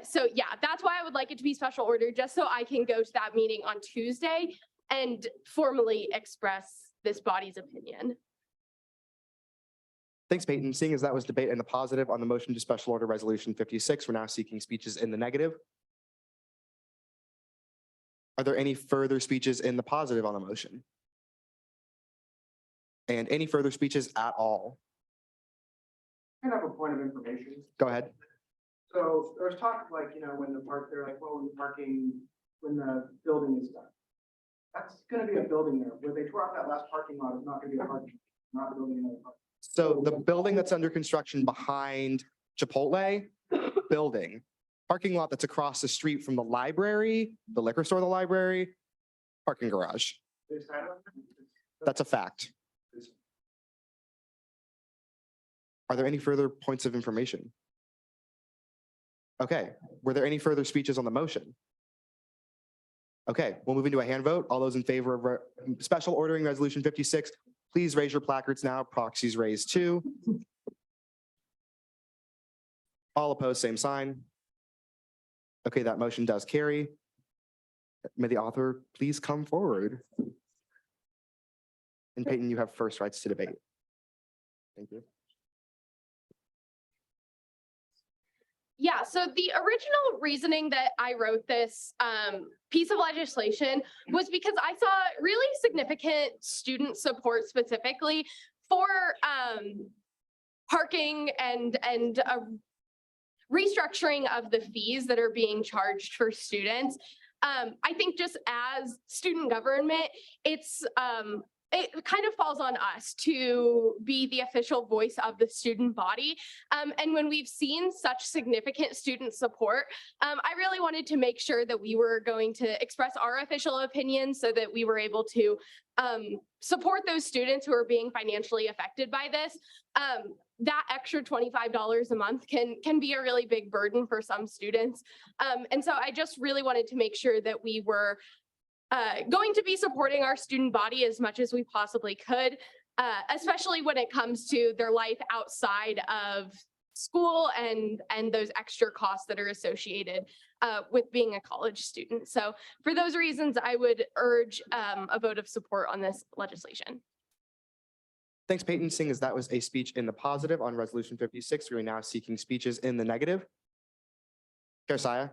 So yeah, that's why I would like it to be special order, just so I can go to that meeting on Tuesday and formally express this body's opinion. Thanks, Peyton. Seeing as that was debate in the positive on the motion to special order resolution 56, we're now seeking speeches in the negative. Are there any further speeches in the positive on the motion? And any further speeches at all? I have a point of information. Go ahead. So there's talk like, when the park, they're like, well, when the parking, when the building is done. That's gonna be a building there. Where they tore out that last parking lot is not gonna be a parking, not building another parking. So the building that's under construction behind Chipotle building, parking lot that's across the street from the library, the liquor store, the library, parking garage. That's a fact. Are there any further points of information? Okay, were there any further speeches on the motion? Okay, we'll move into a hand vote. All those in favor of special ordering resolution 56, please raise your placards now. Proxies raised 2. All opposed, same sign. Okay, that motion does carry. May the author please come forward. And Peyton, you have first rights to debate. Thank you. Yeah, so the original reasoning that I wrote this piece of legislation was because I saw really significant student support specifically for parking and a restructuring of the fees that are being charged for students. I think just as student government, it kind of falls on us to be the official voice of the student body. And when we've seen such significant student support, I really wanted to make sure that we were going to express our official opinion so that we were able to support those students who are being financially affected by this. That extra $25 a month can be a really big burden for some students. And so I just really wanted to make sure that we were going to be supporting our student body as much as we possibly could, especially when it comes to their life outside of school and those extra costs that are associated with being a college student. So for those reasons, I would urge a vote of support on this legislation. Thanks, Peyton. Seeing as that was a speech in the positive on resolution 56, we are now seeking speeches in the negative. Chair Saya.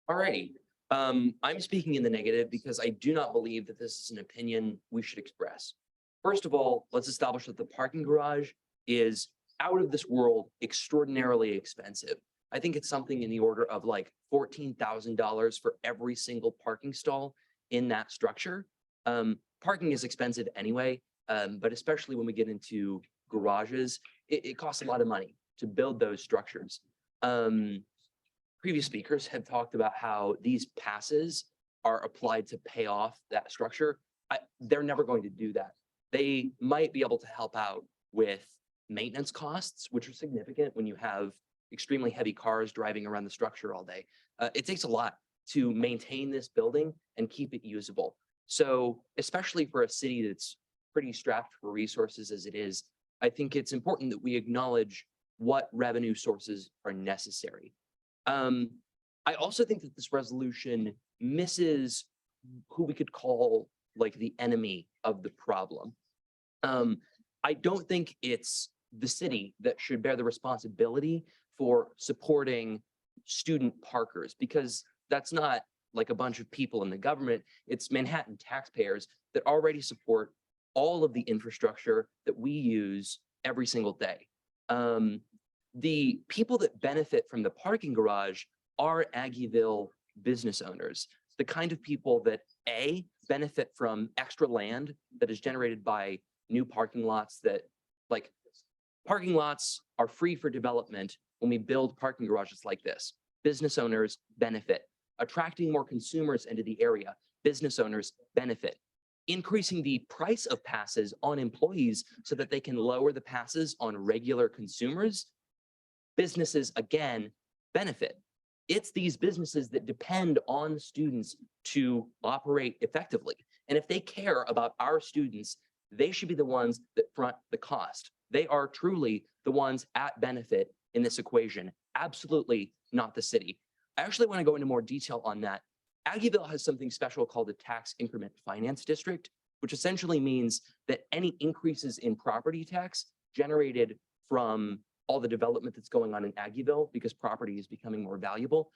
Alrighty, I'm speaking in the negative because I do not believe that this is an opinion we should express. First of all, let's establish that the parking garage is out of this world extraordinarily expensive. I think it's something in the order of like $14,000 for every single parking stall. in that structure. Parking is expensive anyway, but especially when we get into garages, it costs a lot of money to build those structures. Previous speakers have talked about how these passes are applied to pay off that structure. They're never going to do that. They might be able to help out with maintenance costs, which are significant when you have extremely heavy cars driving around the structure all day. It takes a lot to maintain this building and keep it usable. So especially for a city that's pretty strapped for resources as it is, I think it's important that we acknowledge what revenue sources are necessary. I also think that this resolution misses who we could call like the enemy of the problem. I don't think it's the city that should bear the responsibility for supporting student parkers, because that's not like a bunch of people in the government. It's Manhattan taxpayers that already support all of the infrastructure that we use every single day. The people that benefit from the parking garage are Aggieville business owners, the kind of people that A, benefit from extra land that is generated by new parking lots that, like, parking lots are free for development when we build parking garages like this. Business owners benefit. Attracting more consumers into the area, business owners benefit. Increasing the price of passes on employees so that they can lower the passes on regular consumers, businesses again benefit. It's these businesses that depend on students to operate effectively. And if they care about our students, they should be the ones that front the cost. They are truly the ones at benefit in this equation, absolutely not the city. I actually want to go into more detail on that. Aggieville has something special called a tax increment finance district, which essentially means that any increases in property tax generated from all the development that's going on in Aggieville, because property is becoming more valuable,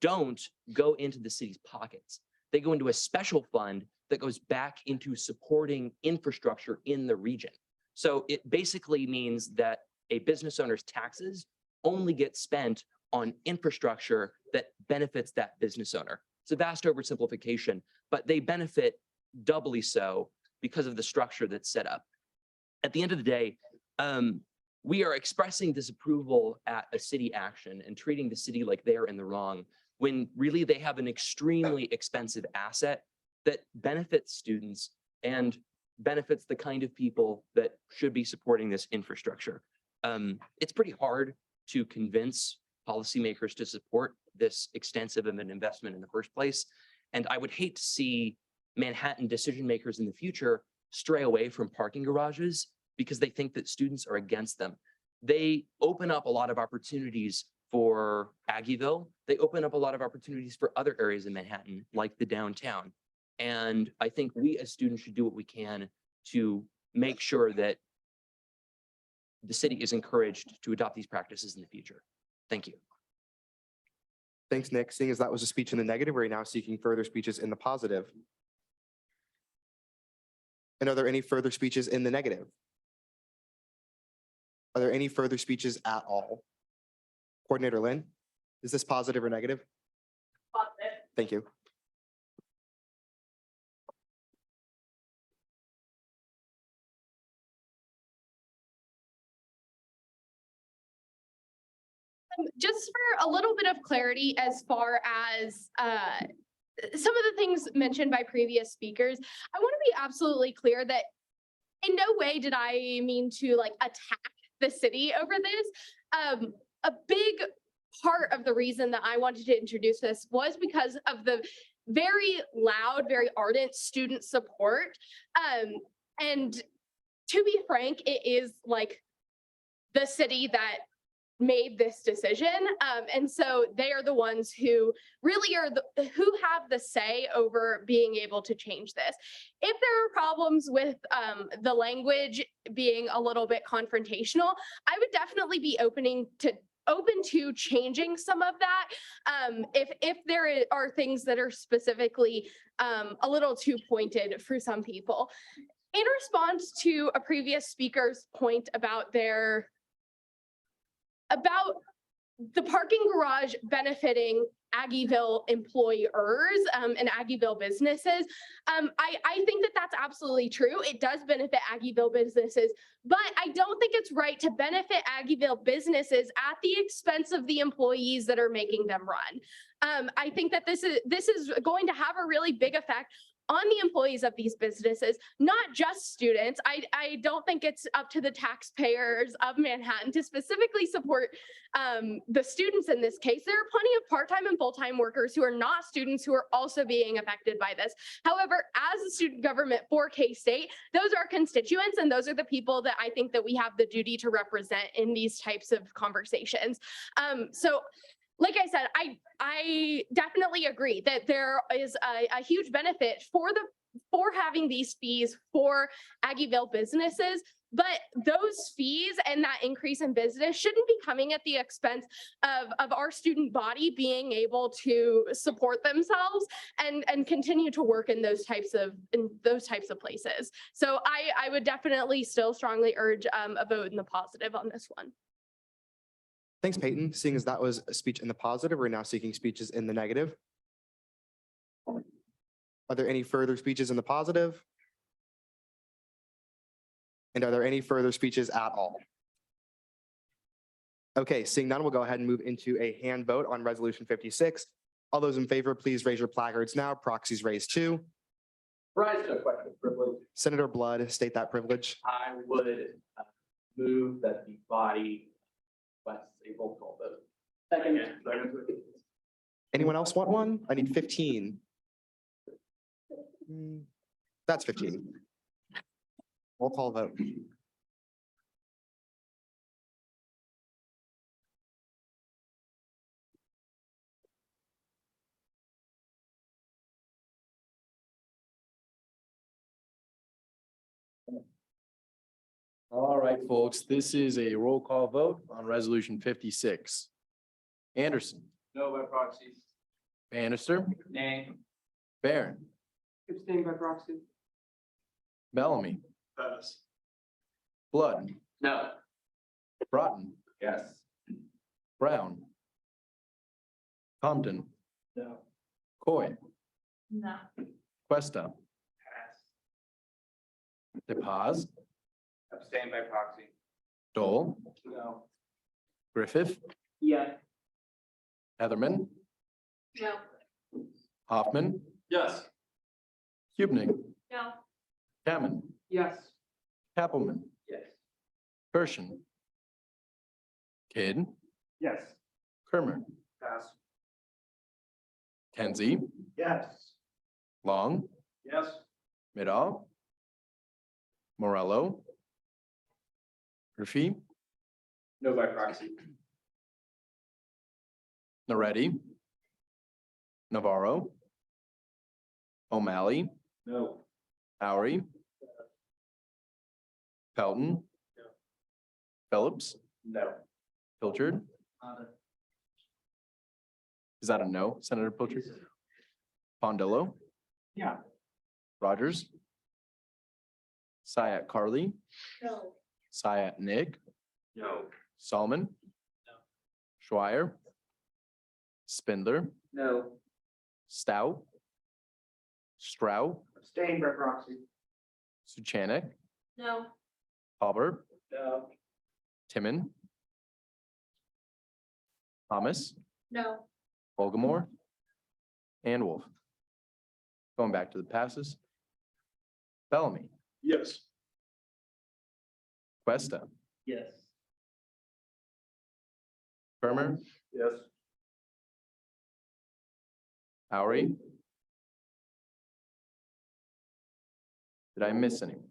don't go into the city's pockets. They go into a special fund that goes back into supporting infrastructure in the region. So it basically means that a business owner's taxes only get spent on infrastructure that benefits that business owner. It's a vast oversimplification, but they benefit doubly so because of the structure that's set up. At the end of the day, we are expressing disapproval at a city action and treating the city like they're in the wrong, when really they have an extremely expensive asset that benefits students and benefits the kind of people that should be supporting this infrastructure. It's pretty hard to convince policymakers to support this extensive of an investment in the first place. And I would hate to see Manhattan decision makers in the future stray away from parking garages because they think that students are against them. They open up a lot of opportunities for Aggieville. They open up a lot of opportunities for other areas in Manhattan, like the downtown. And I think we as students should do what we can to make sure that the city is encouraged to adopt these practices in the future. Thank you. Thanks, Nick. Seeing as that was a speech in the negative, we're now seeking further speeches in the positive. And are there any further speeches in the negative? Are there any further speeches at all? Coordinator Lynn, is this positive or negative? Positive. Thank you. Just for a little bit of clarity as far as some of the things mentioned by previous speakers, I want to be absolutely clear that in no way did I mean to like attack the city over this. A big part of the reason that I wanted to introduce this was because of the very loud, very ardent student support. And to be frank, it is like the city that made this decision. And so they are the ones who really are who have the say over being able to change this. If there are problems with the language being a little bit confrontational, I would definitely be open to changing some of that. If there are things that are specifically a little too pointed for some people. In response to a previous speaker's point about the parking garage benefiting Aggieville employers and Aggieville businesses. I think that that's absolutely true. It does benefit Aggieville businesses, but I don't think it's right to benefit Aggieville businesses at the expense of the employees that are making them run. I think that this is going to have a really big effect on the employees of these businesses, not just students. I don't think it's up to the taxpayers of Manhattan to specifically support the students in this case. There are plenty of part-time and full-time workers who are not students who are also being affected by this. However, as a student government for K-State, those are constituents and those are the people that I think that we have the duty to represent in these types of conversations. So like I said, I definitely agree that there is a huge benefit for having these fees for Aggieville businesses, but those fees and that increase in business shouldn't be coming at the expense of our student body being able to support themselves and continue to work in those types of places. So I would definitely still strongly urge a vote in the positive on this one. Thanks, Peyton. Seeing as that was a speech in the positive, we're now seeking speeches in the negative. Are there any further speeches in the positive? And are there any further speeches at all? Okay, seeing none, we'll go ahead and move into a hand vote on Resolution 56. All those in favor, please raise your placards now. Proxies raised too. Rise to a question of privilege. Senator Blood, state that privilege. I would move that the body requests a roll call vote. Second. Anyone else want one? I need 15. That's 15. Roll call vote. All right, folks, this is a roll call vote on Resolution 56. Anderson, No by proxy. Bannister, Nay. Barron, Abstain by proxy. Bellamy, Pass. Blood, No. Broughton, Yes. Brown, Compton, No. Coy, No. Questa, Pass. DePaz, Abstain by proxy. Dole, No. Griffith, Yeah. Heatherman, No. Hoffman, Yes. Hubnig, No. Cammon, Yes. Kappelman, Yes. Gershon, Kidd, Yes. Kermer, Pass. Kenzie, Yes. Long, Yes. Midall, Morello, Murphy, No by proxy. Naretti, Navarro, O'Malley, No. Lowry, Pelton, Phillips, No. Pilchard. Is that a no, Senator Pilchard? Pondillo, Yeah. Rogers, Syatt Carly, No. Syatt Nick, No. Solomon, Schweier, Spindler, No. Stout, Strout, Abstain by proxy. Suchanik, No. Albert, No. Timon, Thomas, No. Olgamore, and Wolf. Going back to the passes. Bellamy, Yes. Questa, Yes. Kermer, Yes. Lowry. Did I miss any?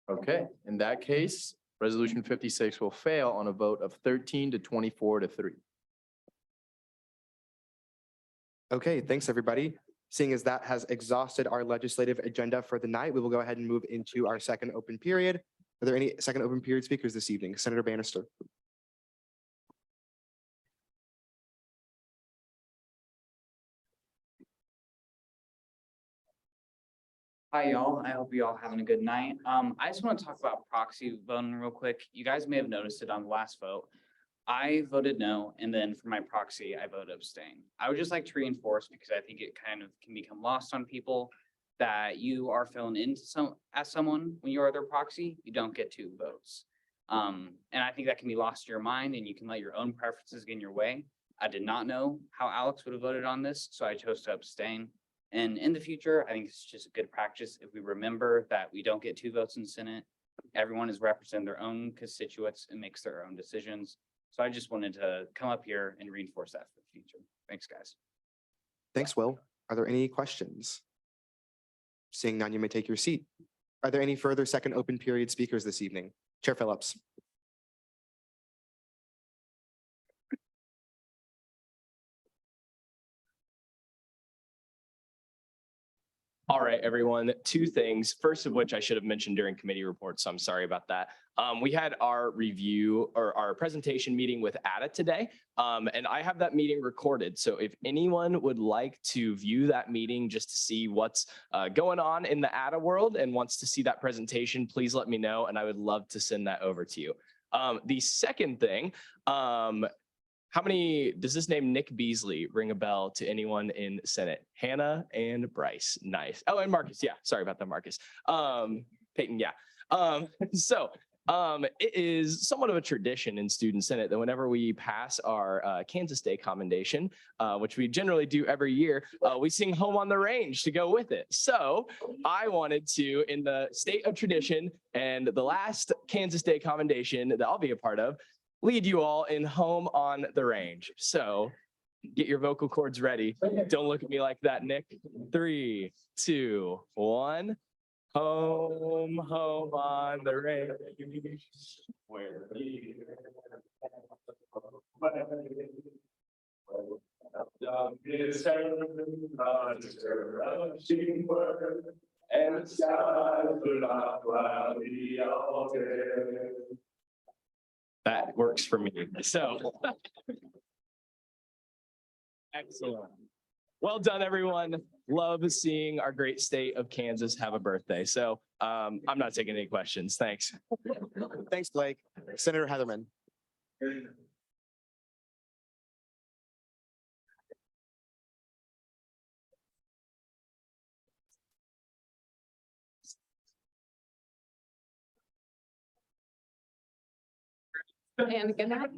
Okay, in that case, Resolution 56 will fail on a vote of 13 to 24 to 3. Okay, thanks, everybody. Seeing as that has exhausted our legislative agenda for the night, we will go ahead and move into our second open period. Are there any second open period speakers this evening? Senator Bannister. Hi, y'all. I hope you all having a good night. I just want to talk about proxy voting real quick. You guys may have noticed it on the last vote. I voted no, and then for my proxy, I voted abstain. I would just like to reinforce, because I think it kind of can become lost on people, that you are filling in as someone when you are their proxy, you don't get 2 votes. And I think that can be lost to your mind, and you can let your own preferences get in your way. I did not know how Alex would have voted on this, so I chose to abstain. And in the future, I think it's just a good practice if we remember that we don't get 2 votes in the Senate. Everyone is representing their own constituents and makes their own decisions. So I just wanted to come up here and reinforce that for the future. Thanks, guys. Thanks, Will. Are there any questions? Seeing none, you may take your seat. Are there any further second open period speakers this evening? Chair Phillips. All right, everyone, 2 things. First of which I should have mentioned during committee reports, so I'm sorry about that. We had our review or our presentation meeting with Ada today, and I have that meeting recorded. So if anyone would like to view that meeting just to see what's going on in the Ada world and wants to see that presentation, please let me know, and I would love to send that over to you. The second thing, does this name Nick Beasley ring a bell to anyone in Senate? Hannah and Bryce, nice. Oh, and Marcus, yeah, sorry about that, Marcus. Peyton, yeah. It is somewhat of a tradition in Student Senate that whenever we pass our Kansas Day commendation, which we generally do every year, we sing Home on the Range to go with it. So I wanted to, in the state of tradition and the last Kansas Day commendation that I'll be a part of, lead you all in Home on the Range. So get your vocal cords ready. Don't look at me like that, Nick. 3, 2, 1. Home, home on the range. Where and the skies are not cloudy all day. That works for me. So. Excellent. Well done, everyone. Love seeing our great state of Kansas have a birthday. So I'm not taking any questions. Thanks. Thanks, Blake. Senator Heatherman. And good night.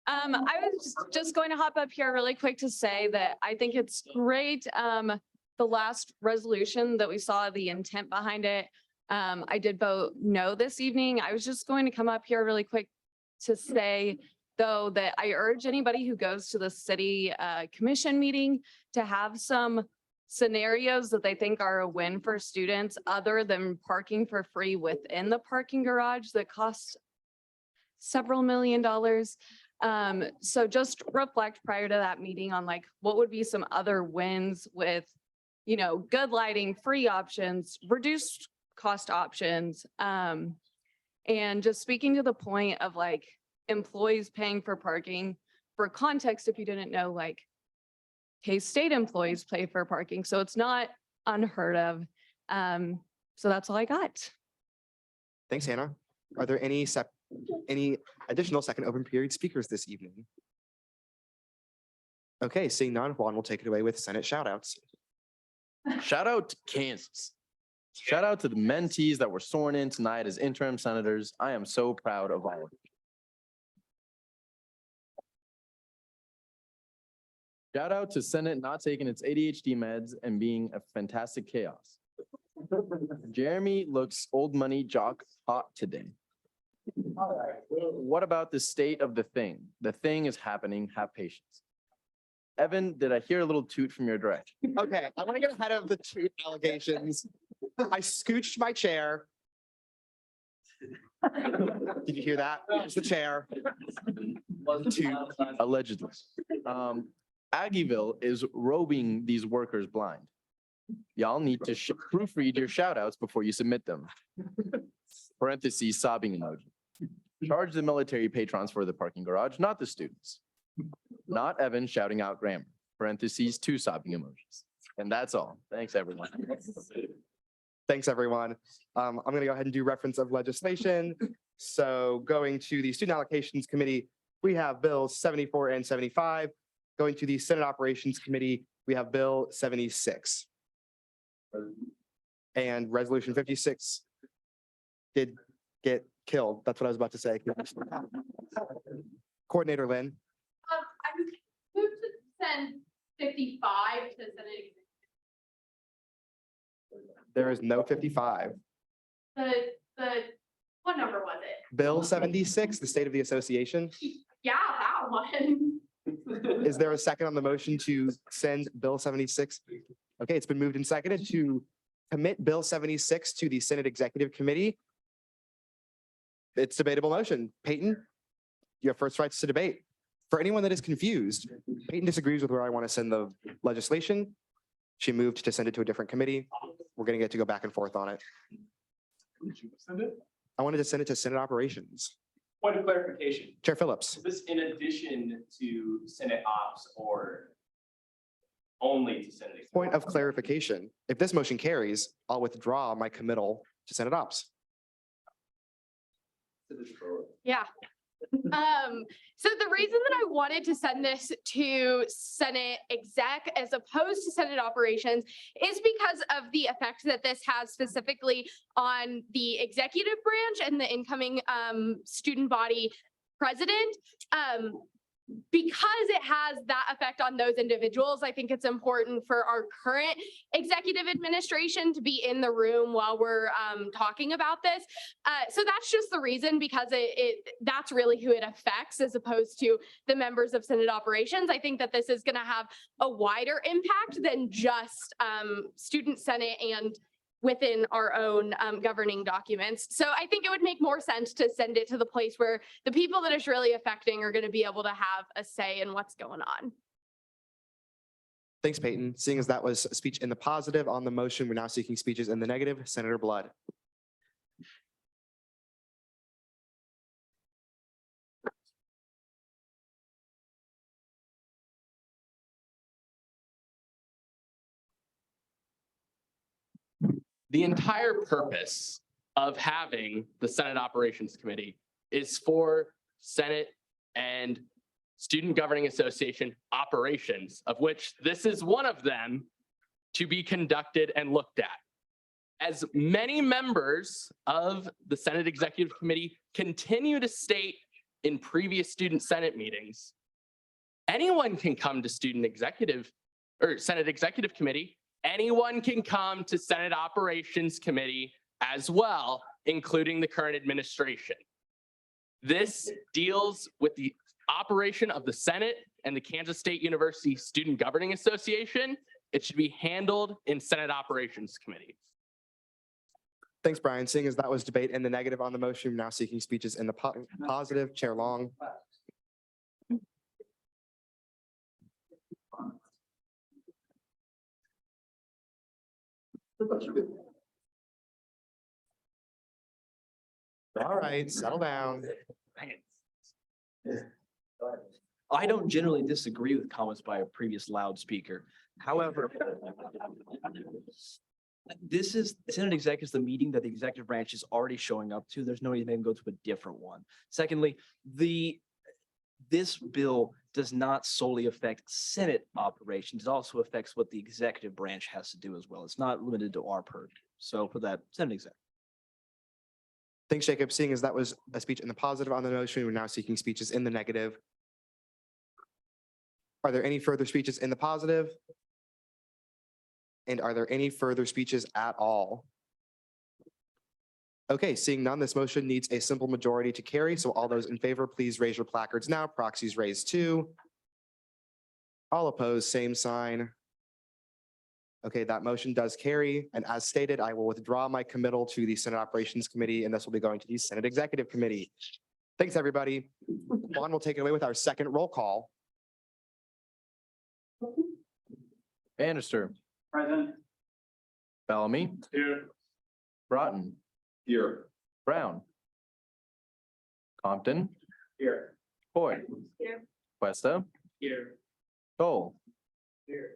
I was just going to hop up here really quick to say that I think it's great. The last resolution that we saw, the intent behind it. I did vote no this evening. I was just going to come up here really quick to say, though, that I urge anybody who goes to the city commission meeting to have some scenarios that they think are a win for students other than parking for free within the parking garage that costs several $millions. So just reflect prior to that meeting on like, what would be some other wins with, you know, good lighting, free options, reduced cost options. And just speaking to the point of like employees paying for parking. For context, if you didn't know, like K-State employees pay for parking, so it's not unheard of. So that's all I got. Thanks, Hannah. Are there any additional second open period speakers this evening? Okay, seeing none, Juan will take it away with Senate shout outs. Shout out to Kansas. Shout out to the mentees that were sworn in tonight as interim senators. I am so proud of all of you. Shout out to Senate not taking its ADHD meds and being a fantastic chaos. Jeremy looks old money jock hot today. All right. What about the state of the thing? The thing is happening. Have patience. Evan, did I hear a little toot from your direction? Okay, I want to get ahead of the toot allegations. I scooched my chair. Did you hear that? It's the chair. Toot. Allegedly. Aggieville is robing these workers blind. Y'all need to proofread your shout outs before you submit them. Parentheses, sobbing emoji. Charge the military patrons for the parking garage, not the students. Not Evan shouting out grammar. Parentheses, 2 sobbing emojis. And that's all. Thanks, everyone. Thanks, everyone. I'm going to go ahead and do reference of legislation. So going to the Student Allocations Committee, we have Bills 74 and 75. Going to the Senate Operations Committee, we have Bill 76. And Resolution 56 did get killed. That's what I was about to say. Coordinator Lynn, I would move to send 55 to Senate. there is no 55. The, what number was it? Bill 76, the State of the Association. Yeah, that one. Is there a second on the motion to send Bill 76? Okay, it's been moved and seconded to commit Bill 76 to the Senate Executive Committee. It's debatable motion. Peyton, you have first rights to debate. For anyone that is confused, Peyton disagrees with where I want to send the legislation. She moved to send it to a different committee. We're going to get to go back and forth on it. I wanted to send it to Senate Operations. Point of clarification, Chair Phillips. is this in addition to Senate Ops or only to Senate? Point of clarification. If this motion carries, I'll withdraw my committal to Senate Ops. Yeah. So the reason that I wanted to send this to Senate Exec as opposed to Senate Operations is because of the effect that this has specifically on the executive branch and the incoming student body president. Because it has that effect on those individuals, I think it's important for our current executive administration to be in the room while we're talking about this. So that's just the reason, because that's really who it affects as opposed to the members of Senate Operations. I think that this is going to have a wider impact than just Student Senate and within our own governing documents. So I think it would make more sense to send it to the place where the people that it's really affecting are going to be able to have a say in what's going on. Thanks, Peyton. Seeing as that was a speech in the positive on the motion, we're now seeking speeches in the negative. Senator Blood. The entire purpose of having the Senate Operations Committee is for Senate and Student Governing Association operations, of which this is one of them, to be conducted and looked at. As many members of the Senate Executive Committee continue to state in previous Student Senate meetings, anyone can come to Student Executive or Senate Executive Committee. Anyone can come to Senate Operations Committee as well, including the current administration. This deals with the operation of the Senate and the Kansas State University Student Governing Association. It should be handled in Senate Operations Committee. Thanks, Brian. Seeing as that was debate in the negative on the motion, we're now seeking speeches in the positive. Chair Long. All right, settle down. I don't generally disagree with comments by a previous loudspeaker. However, this is Senate Exec is the meeting that the executive branch is already showing up to. There's no need to make them go to a different one. Secondly, this bill does not solely affect Senate operations. It also affects what the executive branch has to do as well. It's not limited to our purview. So for that, Senate Exec. Thanks, Jacob. Seeing as that was a speech in the positive on the motion, we're now seeking speeches in the negative. Are there any further speeches in the positive? And are there any further speeches at all? Okay, seeing none, this motion needs a simple majority to carry. So all those in favor, please raise your placards now. Proxies raised 2. All opposed, same sign. Okay, that motion does carry. And as stated, I will withdraw my committal to the Senate Operations Committee, and this will be going to the Senate Executive Committee. Thanks, everybody. Juan will take it away with our second roll call. Bannister, Present. Bellamy, Here. Broughton, Here. Brown, Compton, Here. Hoy, Here. Questa, Here. Cole, Here.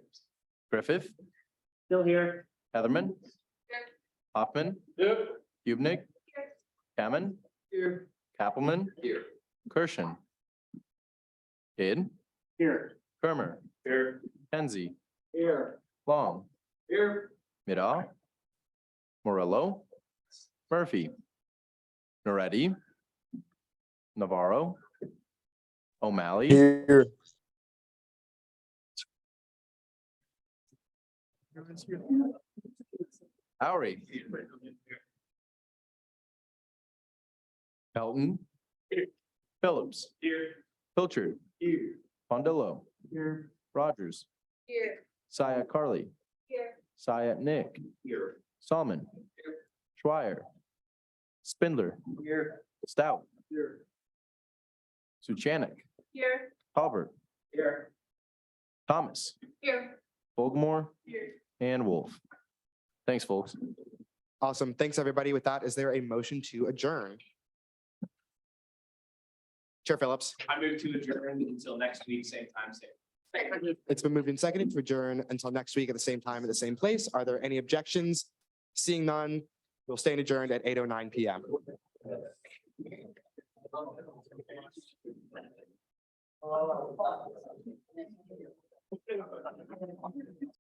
Griffith, Still here. Heatherman. Hoffman. Hubnik. Cammon. Here. Kappelman. Here. Kirshen. Kidd. Here. Kermer. Here. Kenzie. Here. Long. Here. Middaugh. Morello. Murphy. Moretti. Navarro. O'Malley. Here. Lowry. Pelton. Phillips. Here. Pilchard. Here. Pondillo. Here. Rogers. Here. Syatt Carly. Here. Syatt Nick. Here. Salmon. Schweier. Spindler. Here. Stout. Here. Suchanik. Here. Talbert. Here. Thomas. Here. Fogmore. Here. And Wolf. Thanks, folks. Awesome. Thanks, everybody. With that, is there a motion to adjourn? Chair Phillips, I move to adjourn until next week, same time, same. it's been moved and seconded to adjourn until next week at the same time, at the same place. Are there any objections? Seeing none, we'll stand adjourned at 8:09 PM.